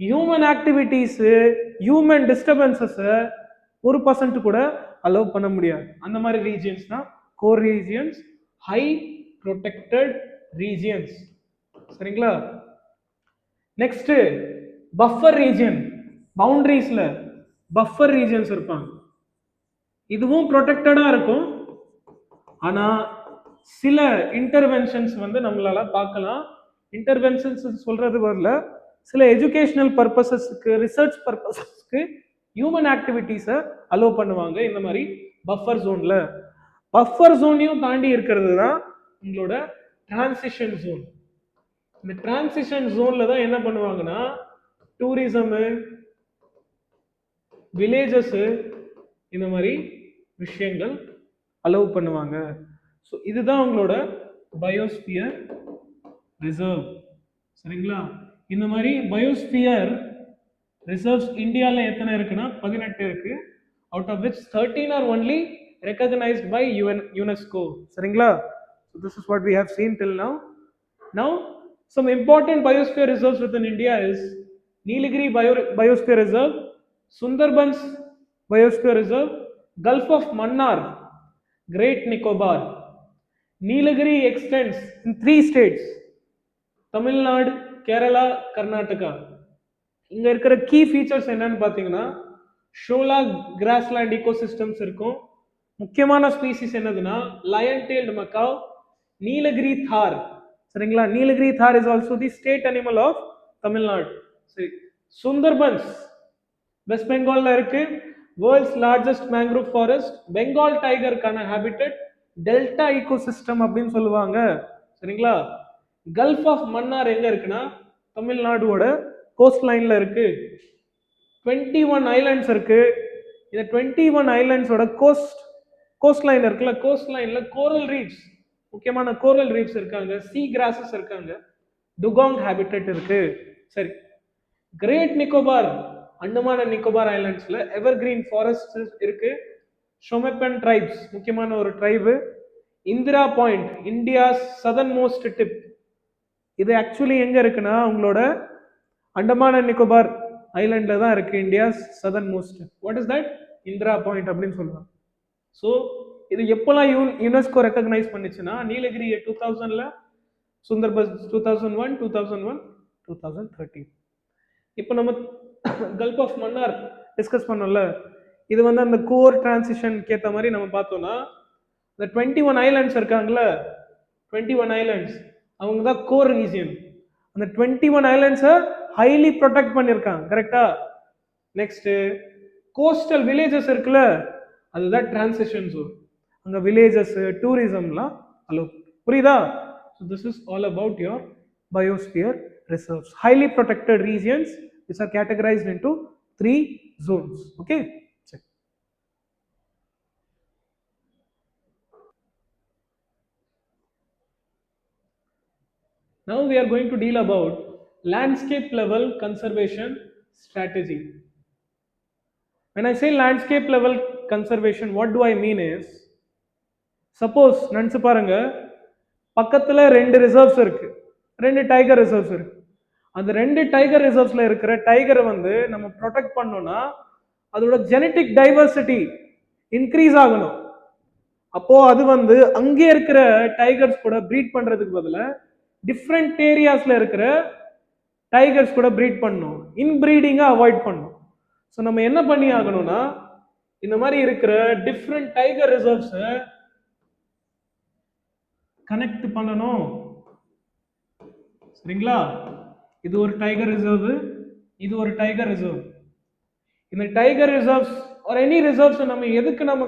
ஹியூமன் ஆக்டிவிட்டிஸ், ஹியூமன் டிஸ்டர்பன்சஸ் 1% கூட அலோவ் பண்ண முடியாது. அந்த மாதிரி ரீஜியன்ஸ் தான் core regions, high protected regions. சரிங்களா? Next buffer region. பவுண்டரிஸ்ல பஃபர் ரீஜியன்ஸ் இருப்பாங்க. இதுவும் ப்ரொடெக்டடா இருக்கும், ஆனா சில இன்டர்வென்ஷன்ஸ் வந்து நம்மளால பார்க்கலாம். இன்டர்வென்ஷன்ஸ் சொல்றது வரல, சில எஜுகேஷனல் பர்பஸஸ்க்கு, ரிசர்ச் பர்பஸஸ்க்கு ஹியூமன் ஆக்டிவிட்டிஸை அலோவ் பண்ணுவாங்க இந்த மாதிரி பஃபர் ஜோன்ல. பஃபர் ஜோனையும் தாண்டி இருக்கிறது தான் உங்களோட டிரான்சிஷன் ஜோன். இந்த டிரான்சிஷன் ஜோன்ல தான் என்ன பண்ணுவாங்கன்னா, டூரிசம், வில்லேஜஸ், இந்த மாதிரி விஷயங்கள் அலோவ் பண்ணுவாங்க. ஸோ இதுதான் உங்களோட பயோஸ்பியர் ரிசர்வ். சரிங்களா? இந்த மாதிரி பயோஸ்பியர் ரிசர்வ்ஸ் இந்தியாவில் எத்தனை இருக்குன்னா 18 இருக்கு. Out of which 13 are only recognized by UNESCO. சரிங்களா? So this is what we have seen till now. Now some important biosphere reserves within India is Nilgiri Biosphere Reserve, Sundarbans Biosphere Reserve, Gulf of Mannar, Great Nicobar. Nilgiri extends in 3 states, Tamil Nadu, Kerala, Karnataka. இங்க இருக்கிற key features என்னன்னு பாத்தீங்கன்னா, shola grassland ஈகோசிஸ்டம்ஸ் இருக்கும். முக்கியமான species என்னதுன்னா line tailed macaw, Nilgiri தார். சரிங்களா? Nilgiri tahr is also the state animal of Tamil Nadu. சரி. சுந்தர்பன்ஸ் வெஸ்ட் பெங்கால்ல இருக்கு, world's largest mangrove forest, Bengal டைகருக்கான ஹேபிட்டட், டெல்டா ஈகோசிஸ்டம் அப்படின்னு சொல்லுவாங்க. சரிங்களா? கல்ஃப் ஆஃப் மன்னார் எங்க இருக்குன்னா தமிழ்நாடோட கோஸ்ட் லைன்ல இருக்கு. 21 ஐலாண்ட்ஸ் இருக்கு. இந்த 21 ஐலாண்ட்ஸோட கோஸ்ட் லைன் இருக்குல்ல, கோஸ்ட் லைன்ல கோரல் ரீஃப்ஸ், முக்கியமான கோரல் ரீஃப்ஸ் இருக்காங்க, சீ கிராசஸ் இருக்காங்க, டுகாங் ஹேபிட்டட் இருக்கு. சரி. கிரேட் நிக்கோபார், அண்டமான் அண்ட் நிக்கோபார் ஐலாண்ட்ஸ்ல எவர்கிரீன் ஃபாரஸ்ட் இருக்கு. ஷொமெப்பன் ட்ரைப்ஸ் முக்கியமான ஒரு tribe. Indira point, India's southern most tip. இது ஆக்சுவலி எங்க இருக்குன்னா உங்களோட அண்டமான் அண்ட் நிக்கோபார் ஐலாண்ட்ல தான் இருக்கு, India's southern most. What is that? Indira point அப்படின்னு சொல்லுவாங்க. ஸோ இது எப்போல்லாம் யுனெஸ்கோ ரெக்கக்னைஸ் பண்ணுச்சுன்னா, நீலகிரி 2000ல, சுந்தர்பன்ஸ் 2001, 2001, 2013. இப்போ நம்ம கல்ஃப் ஆஃப் மன்னார் டிஸ்கஸ் பண்ணோம்ல, இது வந்து அந்த கோர் டிரான்சிஷனுக்கு ஏற்ற மாதிரி நம்ம பார்த்தோம்னா இந்த 21 ஐலண்ட்ஸ் இருக்காங்கல்ல, 21 ஐலண்ட்ஸ் அவங்க தான் கோர் ரீஜியன். அந்த 21 ஐலண்ட்ஸை ஹைலி ப்ரொடெக்ட் பண்ணியிருக்காங்க, கரெக்டா? நெக்ஸ்ட் கோஸ்டல் வில்லேஜஸ் இருக்குல்ல, அதுதான் டிரான்சிஷன் ஜோன். அங்க வில்லேஜஸ் டூரிசம்லாம் அலோ, புரியுதா? So this is all about your biosphere reserves, highly protected regions which are categorized into 3 zones. Okay, check. Now we are going to deal about landscape level conservation strategy. When I say landscape level conservation, what do I mean is, suppose நினச்சி பாருங்க, பக்கத்தில் 2 reserves இருக்கு, 2 tiger reserves இருக்கு. அந்த 2 tiger ரிசர்வ்ஸ்ல இருக்கிற டைகரை வந்து நம்ம protect பண்ணோம்னா அதோட ஜெனட்டிக் டைவர்சிட்டி இன்க்ரீஸ் ஆகணும். அப்போ அது வந்து அங்கே இருக்கிற டைகர்ஸ் கூட ப்ரீட் பண்றதுக்கு பதிலாக டிஃப்ரெண்ட் ஏரியாஸ்ல இருக்கிற டைகர்ஸ் கூட ப்ரீட் பண்ணணும், இன்பிரீடிங்கை அவாய்ட் பண்ணணும். ஸோ நம்ம என்ன பண்ணி ஆகணும்னா இந்த மாதிரி இருக்கிற டிஃப்ரெண்ட் டைகர் ரிசர்வ்ஸை கனெக்ட் பண்ணணும், சரிங்களா? இது ஒரு டைகர் ரிசர்வ், இது ஒரு டைகர் ரிசர்வ். இந்த tiger reserves or any reserves நம்ம எதுக்கு நம்ம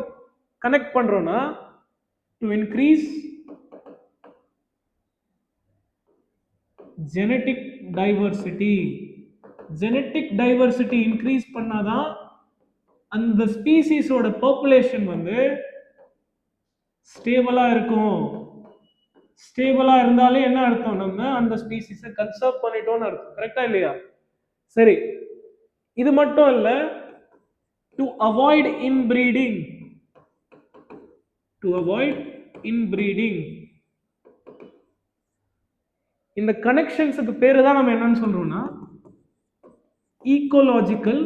கனெக்ட் பண்றோம்னா to increase genetic diversity. Genetic diversity increase பண்ணாதான் அந்த ஸ்பீசிஸோட பாப்புலேஷன் வந்து ஸ்டேபிளா இருக்கும். ஸ்டேபிளா இருந்தாலே என்ன அர்த்தம், நம்ம அந்த ஸ்பீசிஸை கன்சர்வ் பண்ணிட்டோம்னு அர்த்தம், கரெக்டா இல்லையா? சரி, இது மட்டும் இல்ல, to avoid inbreeding, to avoid inbreeding, இந்த கனெக்ஷன்ஸுக்கு பேரு தான் நம்ம என்னன்னு சொல்றோம்னா ஈக்கோலாஜிக்கல்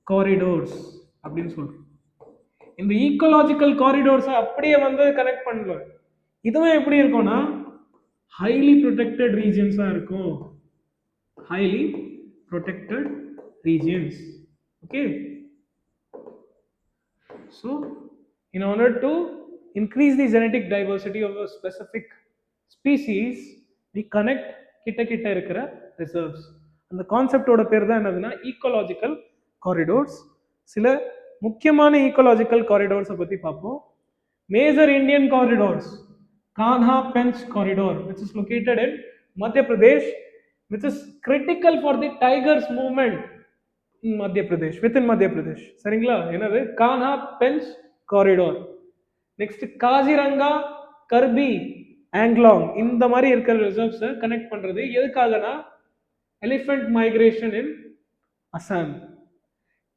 காரிடோர்ஸ் அப்படின்னு சொல்றோம். இந்த ஈக்கோலாஜிக்கல் காரிடோர்ஸை அப்படியே வந்து கனெக்ட் பண்ணல, இதுவும் எப்படி இருக்கும்னா ஹைலி ப்ரொடெக்டட் ரீஜியன்ஸா இருக்கும், highly protected regions. Okay, so in order to increase the genetic diversity of a specific species, we connect கிட்ட கிட்ட இருக்கிற ரிசர்வ்ஸ். அந்த கான்செப்டோட பேர் தான் என்னதுன்னா ஈக்கோலாஜிக்கல் காரிடோர்ஸ். சில முக்கியமான ஈக்கோலாஜிக்கல் காரிடோர்ஸை பத்தி பார்ப்போம். Major Indian corridors, Kanha Pench corridor which is located in Madhya Pradesh, which is critical for the tigers movement in Madhya Pradesh, within Madhya Pradesh. சரிங்களா? என்னது? கான்ஹா பென்ச் காரிடோர். நெக்ஸ்ட் காசிரங்கா, கர்பி, ஆங்லாங், இந்த மாதிரி இருக்கிற ரிசர்வ்ஸ் கனெக்ட் பண்றது எதுக்காகனா elephant migration in Assam.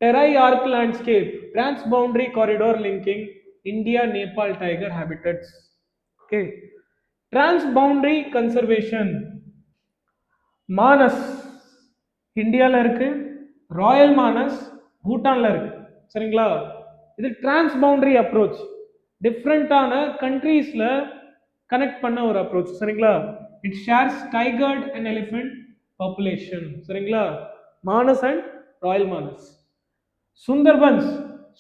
Terai arc landscape, transboundary corridor linking India Nepal tiger habitats. Okay, transboundary conservation, Manas இந்தியாவில் இருக்கு, Royal Manas பூட்டான்ல இருக்கு, சரிங்களா? இது டிரான்ஸ்பவுண்டரி அப்ரோச், டிஃப்ரெண்டான கண்ட்ரீஸ்ல கனெக்ட் பண்ண ஒரு அப்ரோச், சரிங்களா? It shares tiger and elephant population, சரிங்களா? Manas and royal Manas. Sundarbans,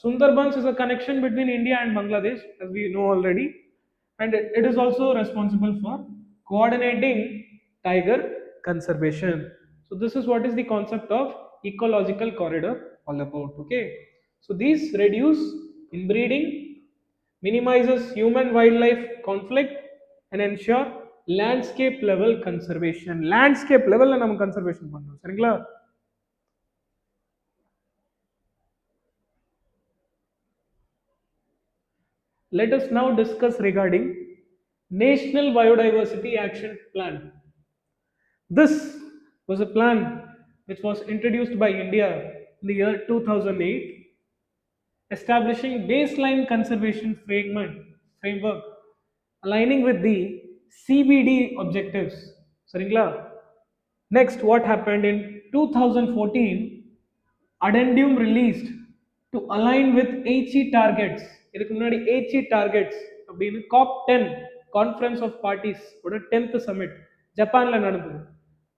Sundarbans is a connection between India and Bangladesh, as we know already, and it is also responsible for coordinating tiger conservation. So this is what is the concept of ecological corridor all about. Okay, so these reduce inbreeding, minimizes human wildlife conflict, and ensure landscape level conservation. Landscape level la nam conservation பண்றோம், சரிங்களா? Let us now discuss regarding National Biodiversity Action Plan. This was a plan which was introduced by India in the year 2008, establishing baseline conservation framework aligning with the CBD objectives. Saringla. Next, what happened in 2014? Addendum released to align with HE targets. இதுக்கு முன்னாடி HE targets அப்படின்னு COP10 conference of parties ஓட 10th submit ஜப்பான்ல நடந்தது.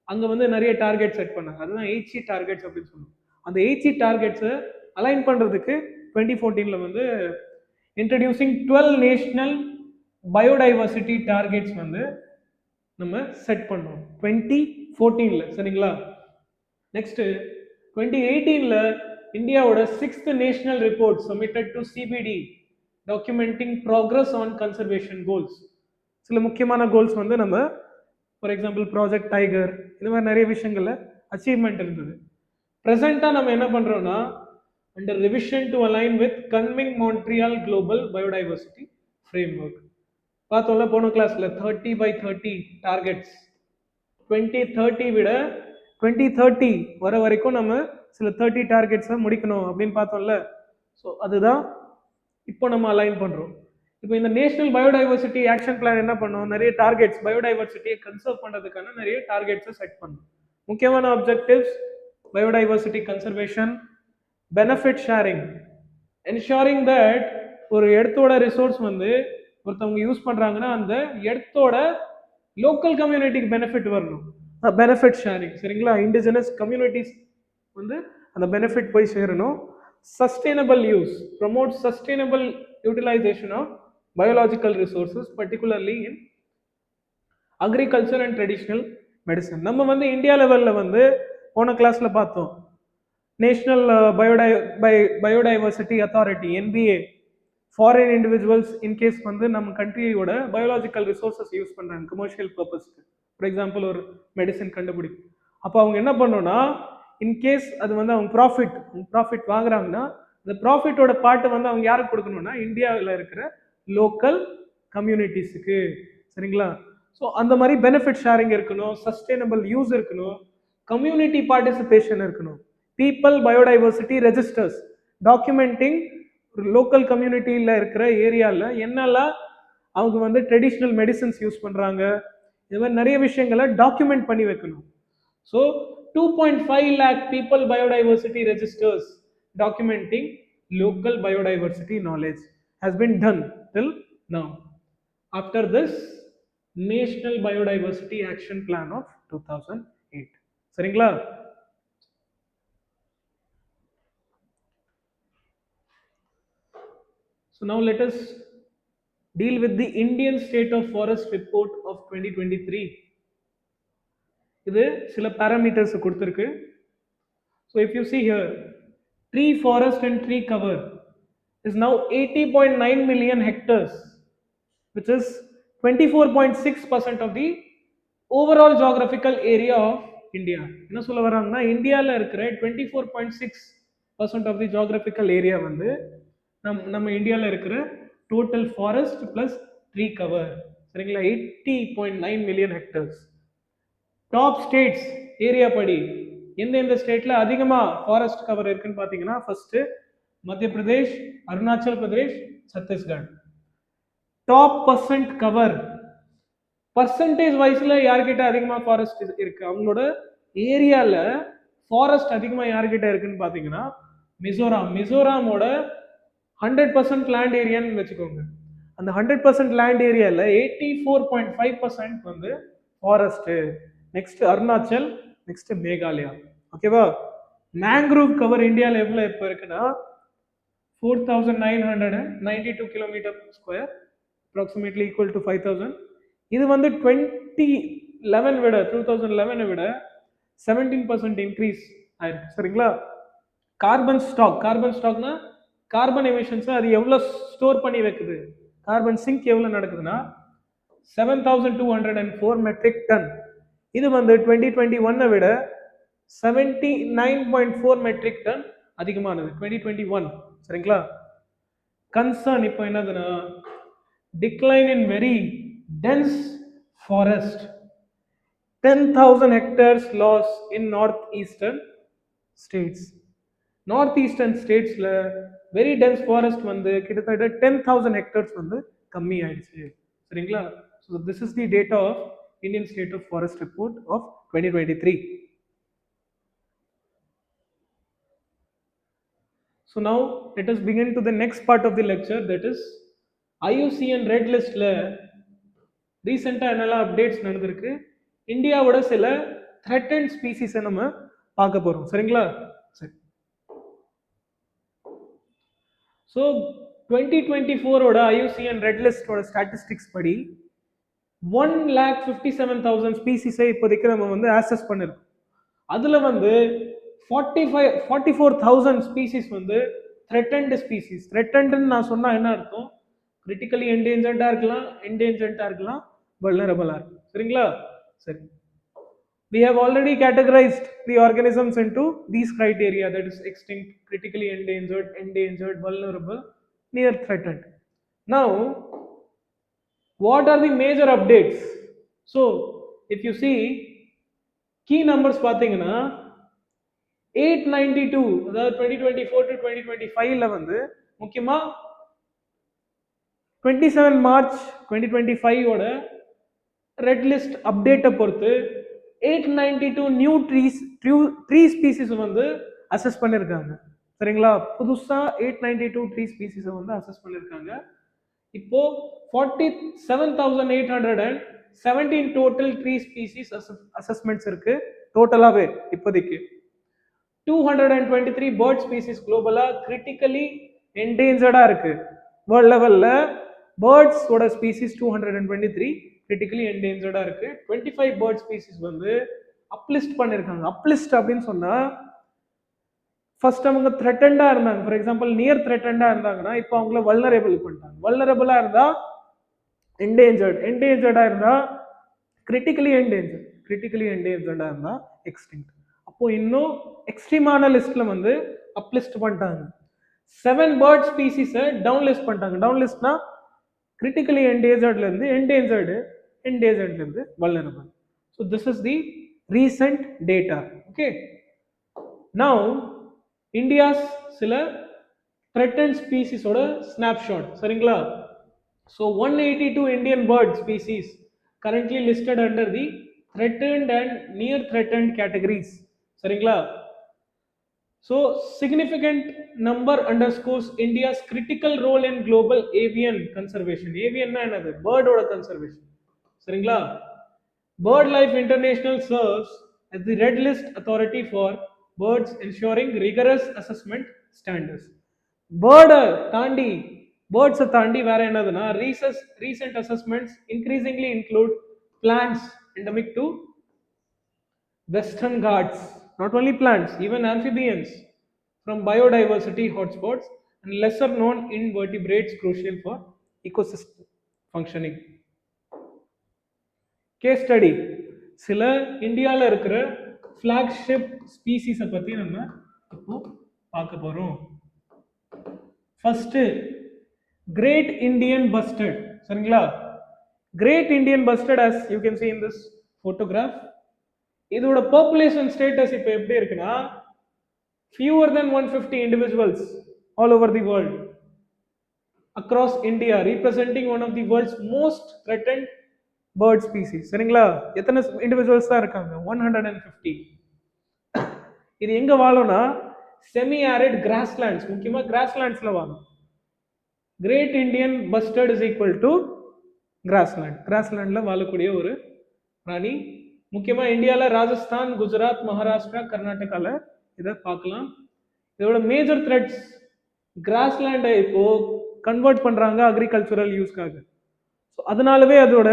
அங்க வந்து நிறைய target set பண்ணாங்க, அதுதான் HE டார்கெட்ஸ் அப்படின்னு சொல்லுவோம். அந்த HE டார்கெட்ஸை அலைன் பண்ணுறதுக்கு 2014 வந்து இன்ட்ரடியூசிங் 12 நேஷனல் பயோடைவர்சிட்டி டார்கெட்ஸ் வந்து நம்ம செட் பண்ணோம் 2014 சரிங்களா. நெக்ஸ்ட் 2018 இந்தியாவோட 6th national report submitted to CBT documenting progress on conservation goals. சில முக்கியமான கோல்ஸ் வந்து நம்ம ஃபார் எக்ஸாம்பிள் ப்ராஜெக்ட் டைகர் இந்த மாதிரி நிறைய விஷயங்கள்ல அச்சீவ்மெண்ட் இருந்தது. ப்ரெசென்ட்டாக நம்ம என்ன பண்ணுறோம்னா under revision to align with Kunming Montreal global biodiversity framework பார்த்தோம்ல போன கிளாஸில் 30/30 டார்கெட்ஸ் 2030 விட 2030 வர வரைக்கும் நம்ம சில 30 டார்கெட்ஸை முடிக்கணும் அப்படின்னு பார்த்தோம்ல. ஸோ அதுதான் இப்போ நம்ம அலைன் பண்ணுறோம். இப்போ இந்த நேஷனல் பயோடைவர்சிட்டி ஆக்ஷன் பிளான் என்ன பண்ணோம், நிறைய டார்கெட்ஸ் பயோடைவர்சிட்டியை கன்சர்வ் பண்ணுறதுக்கான நிறைய டார்கெட்ஸை செட் பண்ணோம். முக்கியமான objectives biodiversity conservation, benefit sharing, ensuring that ஒரு இடத்தோட ரிசோர்ஸ் வந்து ஒருத்தவங்க யூஸ் பண்ணுறாங்கன்னா அந்த இடத்தோட லோக்கல் கம்யூனிட்டிக்கு பெனிஃபிட் வரணும், பெனிஃபிட் ஷேரிங் சரிங்களா. இண்டிஜினஸ் கம்யூனிட்டிஸ் வந்து அந்த பெனிஃபிட் போய் சேரணும். Sustainable use, promote sustainable utilisation of biological resources particularly in agriculture and traditional medicine. நம்ம வந்து இந்தியா லெவலில் வந்து போன கிளாஸில் பார்த்தோம் national biodiversity authority NBA foreign individuals in case வந்து நம்ம கண்ட்ரியோட பயோலாஜிக்கல் ரிசோர்ஸஸ் யூஸ் பண்ணுறாங்க கமர்ஷியல் பர்பஸ்க்கு, ஃபார் எக்ஸாம்பிள் ஒரு மெடிசன் கண்டுபிடிக்கும். அப்போ அவங்க என்ன பண்ணணும்னா இன்கேஸ் அது வந்து அவங்க ப்ராஃபிட் வாங்குறாங்கன்னா இந்த ப்ராஃபிட்டோட பார்ட்டை வந்து அவங்க யாருக்கு கொடுக்கணும்னா இந்தியாவில் இருக்கிற லோக்கல் கம்யூனிட்டிஸுக்கு சரிங்களா. ஸோ அந்த மாதிரி பெனிஃபிட் ஷேரிங் இருக்கணும், சஸ்டைனபிள் யூஸ் இருக்கணும், கம்யூனிட்டி பார்ட்டிசிபேஷன் இருக்கணும். People biodiversity registers documenting local கம்யூனிட்டியில் இருக்கிற ஏரியாவில் என்னெல்லாம் அவங்க வந்து ட்ரெடிஷ்னல் மெடிசன்ஸ் யூஸ் பண்ணுறாங்க இது மாதிரி நிறைய விஷயங்களை டாக்குமெண்ட் பண்ணி வைக்கணும். So 2.5 lakh people biodiversity registers documenting local biodiversity knowledge has been done till now after this national biodiversity action plan of 2008 சரிங்களா. So now let us deal with the Indian State of Forest Report of 2023. இது சில parameters கொடுத்திருக்கு. So if you see here, tree forest and tree cover is now 80.9 million hectares, which is 24.6% of the overall geographical area of India. என்ன சொல்ல வராங்கன்னா இந்தியாவில் இருக்கிற 24.6% of the geographical area வந்து நம்ம இந்தியாவில் இருக்கிற total forest plus tree cover சரிங்களா 80.9 million hectares. Top states area படி எந்தெந்த ஸ்டேட்ல அதிகமா ஃபாரஸ்ட் கவர் இருக்குன்னு பாத்தீங்கன்னா first Madhya Pradesh, Arunachal Pradesh, Chhattisgarh. Top percent cover percentage வைஸ்ல யார்கிட்ட அதிகமா ஃபாரஸ்ட் இருக்கு, அவங்களோட ஏரியால ஃபாரஸ்ட் அதிகமா யார்கிட்ட இருக்குன்னு பாத்தீங்கன்னா மிசோராமோட 100% லேண்ட் ஏரியான்னு வச்சுக்கோங்க. அந்த 100% லேண்ட் ஏரியால 84.5% வந்து forest. Next Arunachal, next Meghalaya. ஓகேவா. மேங்க்ரூவ் கவர் இந்தியாவில் எவ்வளோ இப்போ இருக்குன்னா 4,992 kilometre square, approximately equal to 5,000. இது வந்து 2011 விட 17% இன்க்ரீஸ் ஆயிருக்கு சரிங்களா. கார்பன் ஸ்டாக்னா கார்பன் எமிஷன்ஸ் அது எவ்வளோ ஸ்டோர் பண்ணி வைக்குது, கார்பன் சிங்க் எவ்வளோ நடக்குதுன்னா 7,204 மெட்ரிக் டன். இது வந்து 2021 விட 79.4 மெட்ரிக் டன் அதிகமானது 2021 சரிங்களா. கன்சர்ன் இப்போ என்னதுன்னா decline in very dense forest, 10,000 hectares loss in northeastern states. North ஸ்டேட்ஸ்ல வெரி டென்ஸ் ஃபாரஸ்ட் வந்து கிட்டத்தட்ட 10,000 hectares வந்து கம்மி ஆயிடுச்சு சரிங்களா. So this is the data of Indian State of Forest Report of 2023. So now let us begin to the next part of the lecture, that is IUCN Red Listல ரீசெண்டாக என்னெல்லாம் updates நடந்திருக்கு, இந்தியாவோட சில த்ரெட்டன்ட் ஸ்பீசிஸை நம்ம பார்க்க போகிறோம் சரிங்களா. சரி, ஸோ 2024ஓட ஐயூசிஎன் ரெட் லிஸ்டோட ஸ்டாட்டிஸ்டிக்ஸ் படி 1,57,000 ஸ்பீசிஸை இப்போதைக்கு நம்ம வந்து ஆக்சஸ் பண்ணிருக்கோம். அதுல வந்து 44,000 ஸ்பீசிஸ் வந்து த்ரெட்டன்டு ஸ்பீசிஸ். த்ரெட்டன்டுன்னு நான் சொன்னா என்ன அர்த்தம்? கிரிட்டிக்கலி என்டேஞ்சர்டா இருக்கலாம், என்டேஞ்சர்டா இருக்கலாம், வல்னரபிளா இருக்கலாம். சரிங்களா? சரி. We have already categorized the organisms into these criteria, that is extinct, critically endangered, endangered, vulnerable, near threatened. Now, what are the major updates? So, if you see key numbers பார்த்தீங்கன்னா 892, அதாவது 2024 to 2025ல வந்து முக்கியமா 27 March 2025 ஓட red list அப்டேட்டை பொறுத்து 892 new tree species வந்து assess பண்ணியிருக்காங்க. சரிங்களா? புதுசா 892 ட்ரீ ஸ்பீசிஸை வந்து அசஸ் பண்ணியிருக்காங்க. இப்போ 47,817 டோட்டல் ட்ரீ ஸ்பீசிஸ் அசஸ்மெண்ட்ஸ் இருக்கு டோட்டலாவே இப்போதைக்கு. 223 பேர்ட் ஸ்பீசிஸ் குளோபலா கிரிட்டிக்கலி என்டேஞ்சர்டா இருக்கு. வேர்ல்ட் லெவல்ல பேர்ட்ஸ் ஓட ஸ்பீசிஸ் 223 கிரிட்டிக்கலி என்டேஞ்சர்டா இருக்கு. 25 பேர்ட் ஸ்பீசிஸ் வந்து அப்லிஸ்ட் பண்ணிருக்காங்க. அப்லிஸ்ட் அப்படின்னு சொன்னா ஃபர்ஸ்ட் அவங்க த்ரெட்டண்டா இருந்தாங்க. ஃபார் எக்ஸாம்பிள் நியர் த்ரெட்டண்டா இருந்தாங்கன்னா இப்போ அவங்கள வல்னரபிள் பண்ணிட்டாங்க. வல்னரபிளா இருந்தா என்டேஞ்சர்ட், என்டேஞ்சர்டா இருந்தா கிரிட்டிக்கலி என்டேஞ்சர்ட், கிரிட்டிக்கலி என்டேஞ்சர்டா இருந்தா எக்ஸ்டிங்க்ட். அப்போ இன்னும் எக்ஸ்ட்ரீமான லிஸ்ட்ல வந்து அப்லிஸ்ட் பண்ணிட்டாங்க. 7 பேர்ட் ஸ்பீசிஸை டவுன் லிஸ்ட் பண்ணிட்டாங்க. டவுன் லிஸ்ட்னா கிரிட்டிக்கலி என்டேஞ்சர்ட்ல இருந்து என்டேஞ்சர்டு, என்டேஞ்சர்ட்ல இருந்து vulnerable. So this is the recent data. Okay, now India's சில த்ரெட்டன்ட் ஸ்பீசிஸோட ஸ்னாப்ஷாட். சரிங்களா? So 182 Indian bird species currently listed under the threatened and near threatened categories. சரிங்களா? So significant number underscores India's critical role in global avian conservation. Avian na enadhu? Bird oda conservation. சரிங்களா? BirdLife International serves as the red list authority for birds, ensuring rigorous assessment standards. Bird தாண்டி பேர்ட்ஸை தாண்டி வேற என்னதுன்னா recent assessments increasingly include plants endemic to Western Ghats, not only plants, even amphibians from biodiversity hotspots and lesser known invertebrates crucial for ecosystem functioning. Case study, சில இந்தியாவில் இருக்கிற flagship ஸ்பீசிஸை பற்றி நம்ம இப்போ பார்க்க போகிறோம். First great Indian bustard. சரிங்களா? Great Indian bustard as you can see in this photograph, இதோட பாப்புலேஷன் ஸ்டேட்டஸ் இப்போ எப்படி இருக்குன்னா fewer than 150 individuals all over the world across India, representing one of the world's most threatened bird species. சரிங்களா? எத்தனை individuals தான் இருக்காங்க? 150. இது எங்க வாழும்னா செமி ஆரிட் கிராஸ்லேண்ட்ஸ், முக்கியமா கிராஸ்லேண்ட்ஸ்ல வாழும். Great Indian bustard is equal to grassland. கிராஸ்லேண்ட்ல வாழக்கூடிய ஒரு பிராணி. முக்கியமா இந்தியாவில் ராஜஸ்தான், குஜராத், மகாராஷ்டிரா, கர்நாடகாவில் இதை பார்க்கலாம். இதோட மேஜர் த்ரெட்ஸ், கிராஸ்லேண்டை இப்போ கன்வெர்ட் பண்றாங்க அக்ரிகல்ச்சுரல் யூஸ்க்காக. ஸோ அதனாலவே அதோட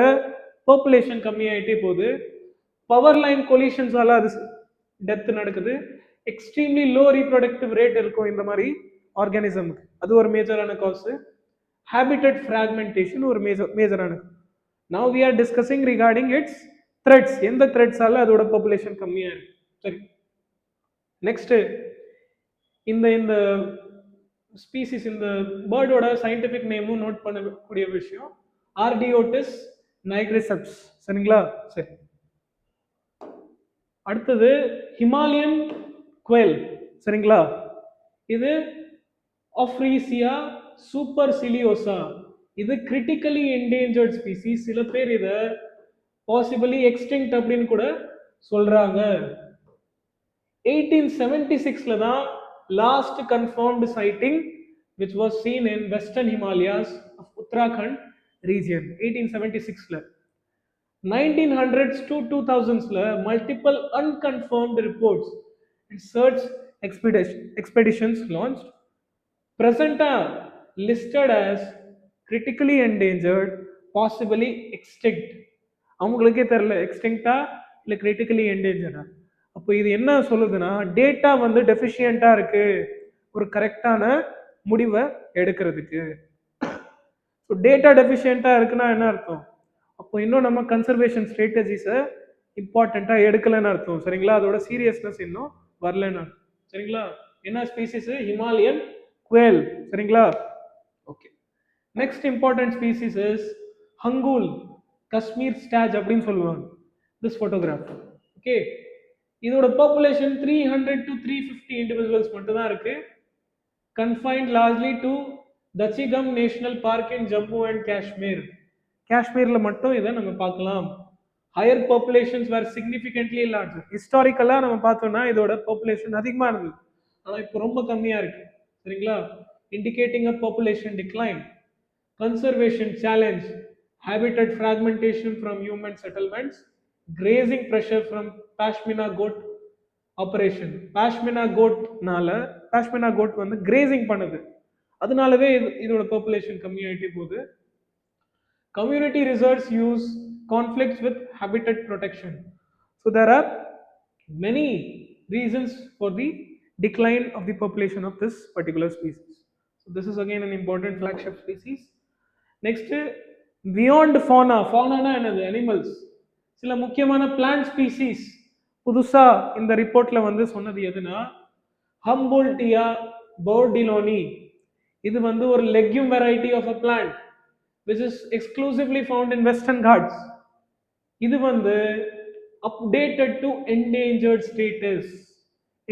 பாப்புலேஷன் கம்மியாயிட்டே போகுது. பவர் லைன் கொலிஷன்ஸால அது டெத் நடக்குது. எக்ஸ்ட்ரீம்லி லோ ரீப்ரொடக்டிவ் ரேட் இருக்கும் இந்த மாதிரி ஆர்கானிசமுக்கு, அது ஒரு மேஜரான காஸ். ஹேபிட்டட் ஃப்ராக்மெண்டேஷன் ஒரு மேஜரான. Now we are discussing regarding its threats. எந்த த்ரெட்ஸால அதோட பாப்புலேஷன் கம்மியா இருக்கு. சரி, நெக்ஸ்ட் இந்த இந்த ஸ்பீசிஸ், இந்த பேர்டோட சயின்டிபிக் நேமும் நோட் பண்ணக்கூடிய விஷயம் ஆர்டியோட்டிஸ் நைக்ரிசெப்ஸ். சரிங்களா? சரி, அடுத்தது ஹிமாலயன் குவெல். சரிங்களா? இது ஆஃப்ரீசியா சூப்பர்சிலியோசா. இது கிரிட்டிக்கலி என்டேஞ்சர்ட் ஸ்பீசிஸ். சில பேர் இதை பாசிபிளி எக்ஸ்டிங்க்ட் அப்படின்னு கூட சொல்றாங்க. 1876ல தான் last confirmed sighting which was seen in western Himalayas of Uttarakhand region. 1876ல 1900s to 2000sல multiple unconfirmed reports and search expeditions launched. Present listed as critically endangered, possibly extinct. அவங்களுக்கே தெரியல எக்ஸ்டிங்க்டா இல்லை கிரிட்டிக்கலி என்டேஞ்சர்டா. அப்போ இது என்ன சொல்லுதுன்னா டேட்டா வந்து டெஃபிஷியண்டா இருக்கு ஒரு கரெக்டான முடிவை எடுக்கிறதுக்கு. ஸோ டேட்டா டெஃபிஷியண்டா இருக்குன்னா என்ன அர்த்தம்? அப்போ இன்னும் நம்ம கன்சர்வேஷன் ஸ்ட்ராட்டஜிஸை இம்பார்ட்டண்ட்டாக எடுக்கலைன்னு அர்த்தம். சரிங்களா? அதோட சீரியஸ்னஸ் இன்னும் வரலன்னு அர்த்தம். சரிங்களா? என்ன ஸ்பீசிஸ்? Himalayan quail. சரிங்களா? Okay. Next important species is hangul Kashmir stag அப்படின்னு சொல்லுவாங்க. This photograph. ஓகே. இதோட பாப்புலேஷன் 300 to 350 இண்டிவிஜுவல்ஸ் மட்டும் தான் இருக்கு. confined largely to Dachigam National Park in Jammu and Kashmir. காஷ்மீர்ல மட்டும் இதை நம்ம பார்க்கலாம். ஹையர் பாப்புலேஷன்ஸ் வேர் சிக்னிஃபிகன்ட்லி லார்ஜர். ஹிஸ்டாரிக்கலா நம்ம பார்த்தோம்னா இதோட பாப்புலேஷன் அதிகமா இருந்தது, ஆனா இப்போ ரொம்ப கம்மியா இருக்கு. சரிங்களா? Indicating a population decline. Conservation challenge, habitat fragmentation from human settlements, grazing pressure from pashmina goat operation. Pashmina goat வந்து கிரேசிங் பண்ணுது, அதனாலவே இதோட பாப்புலேஷன் கம்மியாயிட்டே போகுது. Community reserves use conflicts with habitat protection. So there are many reasons for the decline of the population of this particular species. So this is again an important flagship species. Next, beyond fauna. Fauna na என்னது? Animals. சில முக்கியமான plant species புதுசா இந்த ரிப்போர்ட்ல வந்து சொன்னது எதுனா ஹம்போல்டியா போர்டிலோனி. இது வந்து ஒரு legume variety of a plant which is exclusively found in western ghats. இது வந்து updated to endangered status.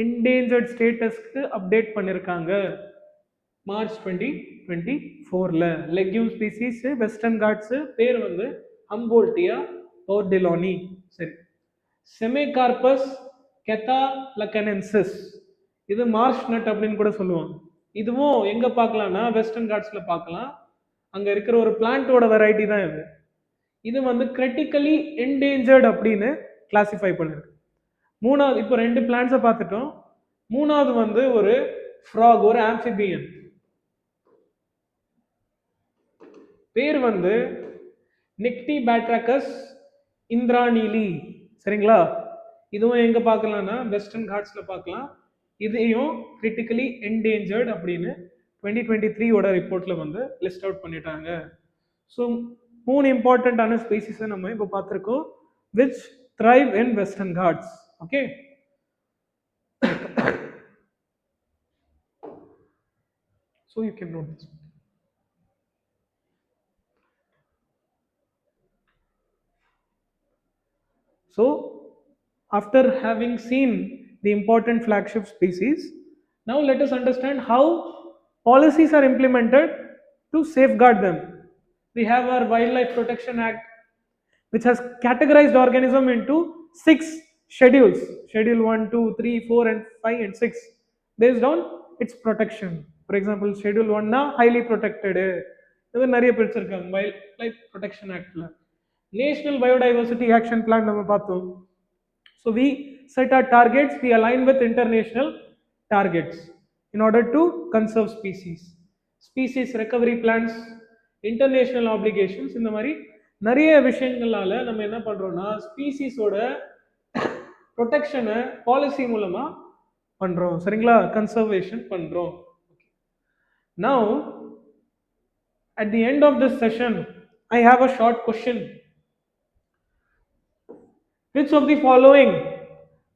endangered statusக்கு அப்டேட் பண்ணிருக்காங்க மார்ச் 2024ல. லெக்யூம் ஸ்பீசிஸ் வெஸ்டர்ன் காட்ஸ், பேர் வந்து ஹம்போல்டியா போர்டிலோனி. சரி. செமிகார்பஸ் கெத்தாலகனென்சிஸ், இது மார்ஷ் நட் அப்படின்னு கூட சொல்லுவாங்க. இதுவும் எங்க பார்க்கலாம்னா வெஸ்டர்ன் காட்ஸ்ல பார்க்கலாம். அங்க இருக்கிற ஒரு பிளான்ட்டோட வெரைட்டி தான் இது. இது வந்து கிரிட்டிக்கலி என்டேஞ்சர்ட் அப்படின்னு கிளாசிஃபை பண்ணிருக்கு. மூணாவது, இப்போ ரெண்டு பிளான்ட்ஸை பார்த்துட்டோம். மூணாவது வந்து ஒரு ஃப்ராக், ஒரு ஆம்ஃபிபியன். பேர் வந்து நிக்டி பேட்ராக்கஸ் இந்திரானீலி. சரிங்களா? இதுவும் எங்க பார்க்கலாம்னா வெஸ்டர்ன் காட்ஸ்ல பார்க்கலாம். இதையும் கிரிட்டிக்கலி என்டேஞ்சர்ட் அப்படின்னு 2023ஓட ரிப்போர்ட்ல வந்து லிஸ்ட் அவுட் பண்ணிட்டாங்க. ஸோ மூணு இம்பார்ட்டன்டான ஸ்பீசிஸை நம்ம இப்போ பார்த்துருக்கோம் which thrive in western ghats. Okay. So you can note this. So after having seen the important flagship species, now let us understand how policies are implemented to safeguard them. We have our Wildlife Protection Act, which has categorized organism into 6 schedules: schedule 1, 2, 3, 4 and 5 and 6, based on its protection. For example, schedule 1 na highly protected, இது நிறைய பிரிச்சிருக்காங்க Wildlife Protection Actல. National Biodiversity Action Plan நம்ம பார்த்தோம். So we set our targets, we align with international targets in order to conserve species. Species recovery plans, international obligations, இந்த மாதிரி நிறைய விஷயங்களால நம்ம என்ன பண்றோம்னா ஸ்பீசிஸோட ப்ரொடெக்ஷனை பாலிசி மூலமா பண்றோம். சரிங்களா? கன்சர்வேஷன் பண்றோம். Now at the end of this session I have a short question. Which of the following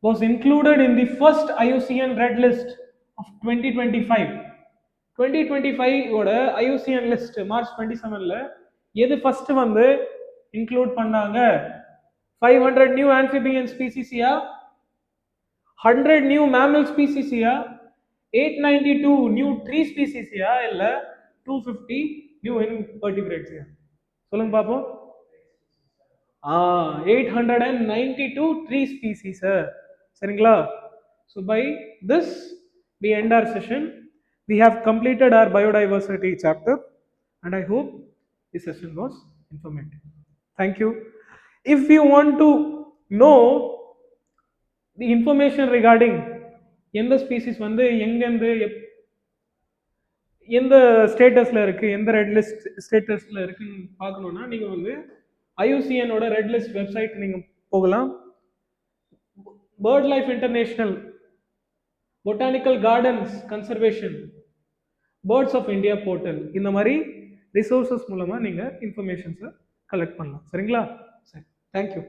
was included in the first IUCN Red List of 2025? 2025 ஓட IUCN லிஸ்ட் மார்ச் 27ல எது ஃபர்ஸ்ட் வந்து include பண்ணாங்க? 500 new amphibian species யா, 100 new mammal species யா, 892 new tree species யா, இல்ல 250 new invertebrates யா? சொல்லுங்க பாப்போம். 892 tree species. சரிங்களா? So by this we end our session. We have completed our biodiversity chapter and I hope this session was informative. Thank you. If you want to know the information regarding எந்த species வந்து எங்கேருந்து எந்த ஸ்டேட்டஸ்ல இருக்கு, எந்த red list ஸ்டேட்டஸ்ல இருக்குன்னு பார்க்கணும்னா நீங்க வந்து ஐயூசிஎனோட ரெட் லிஸ்ட் வெப்சைட் நீங்க போகலாம். Bird Life International, botanical gardens conservation, birds of India portal, இந்த மாதிரி ரிசோர்சஸ் மூலமா நீங்க இன்ஃபர்மேஷன்ஸை கலெக்ட் பண்ணலாம். சரிங்களா? சரி, தேங்க்யூ.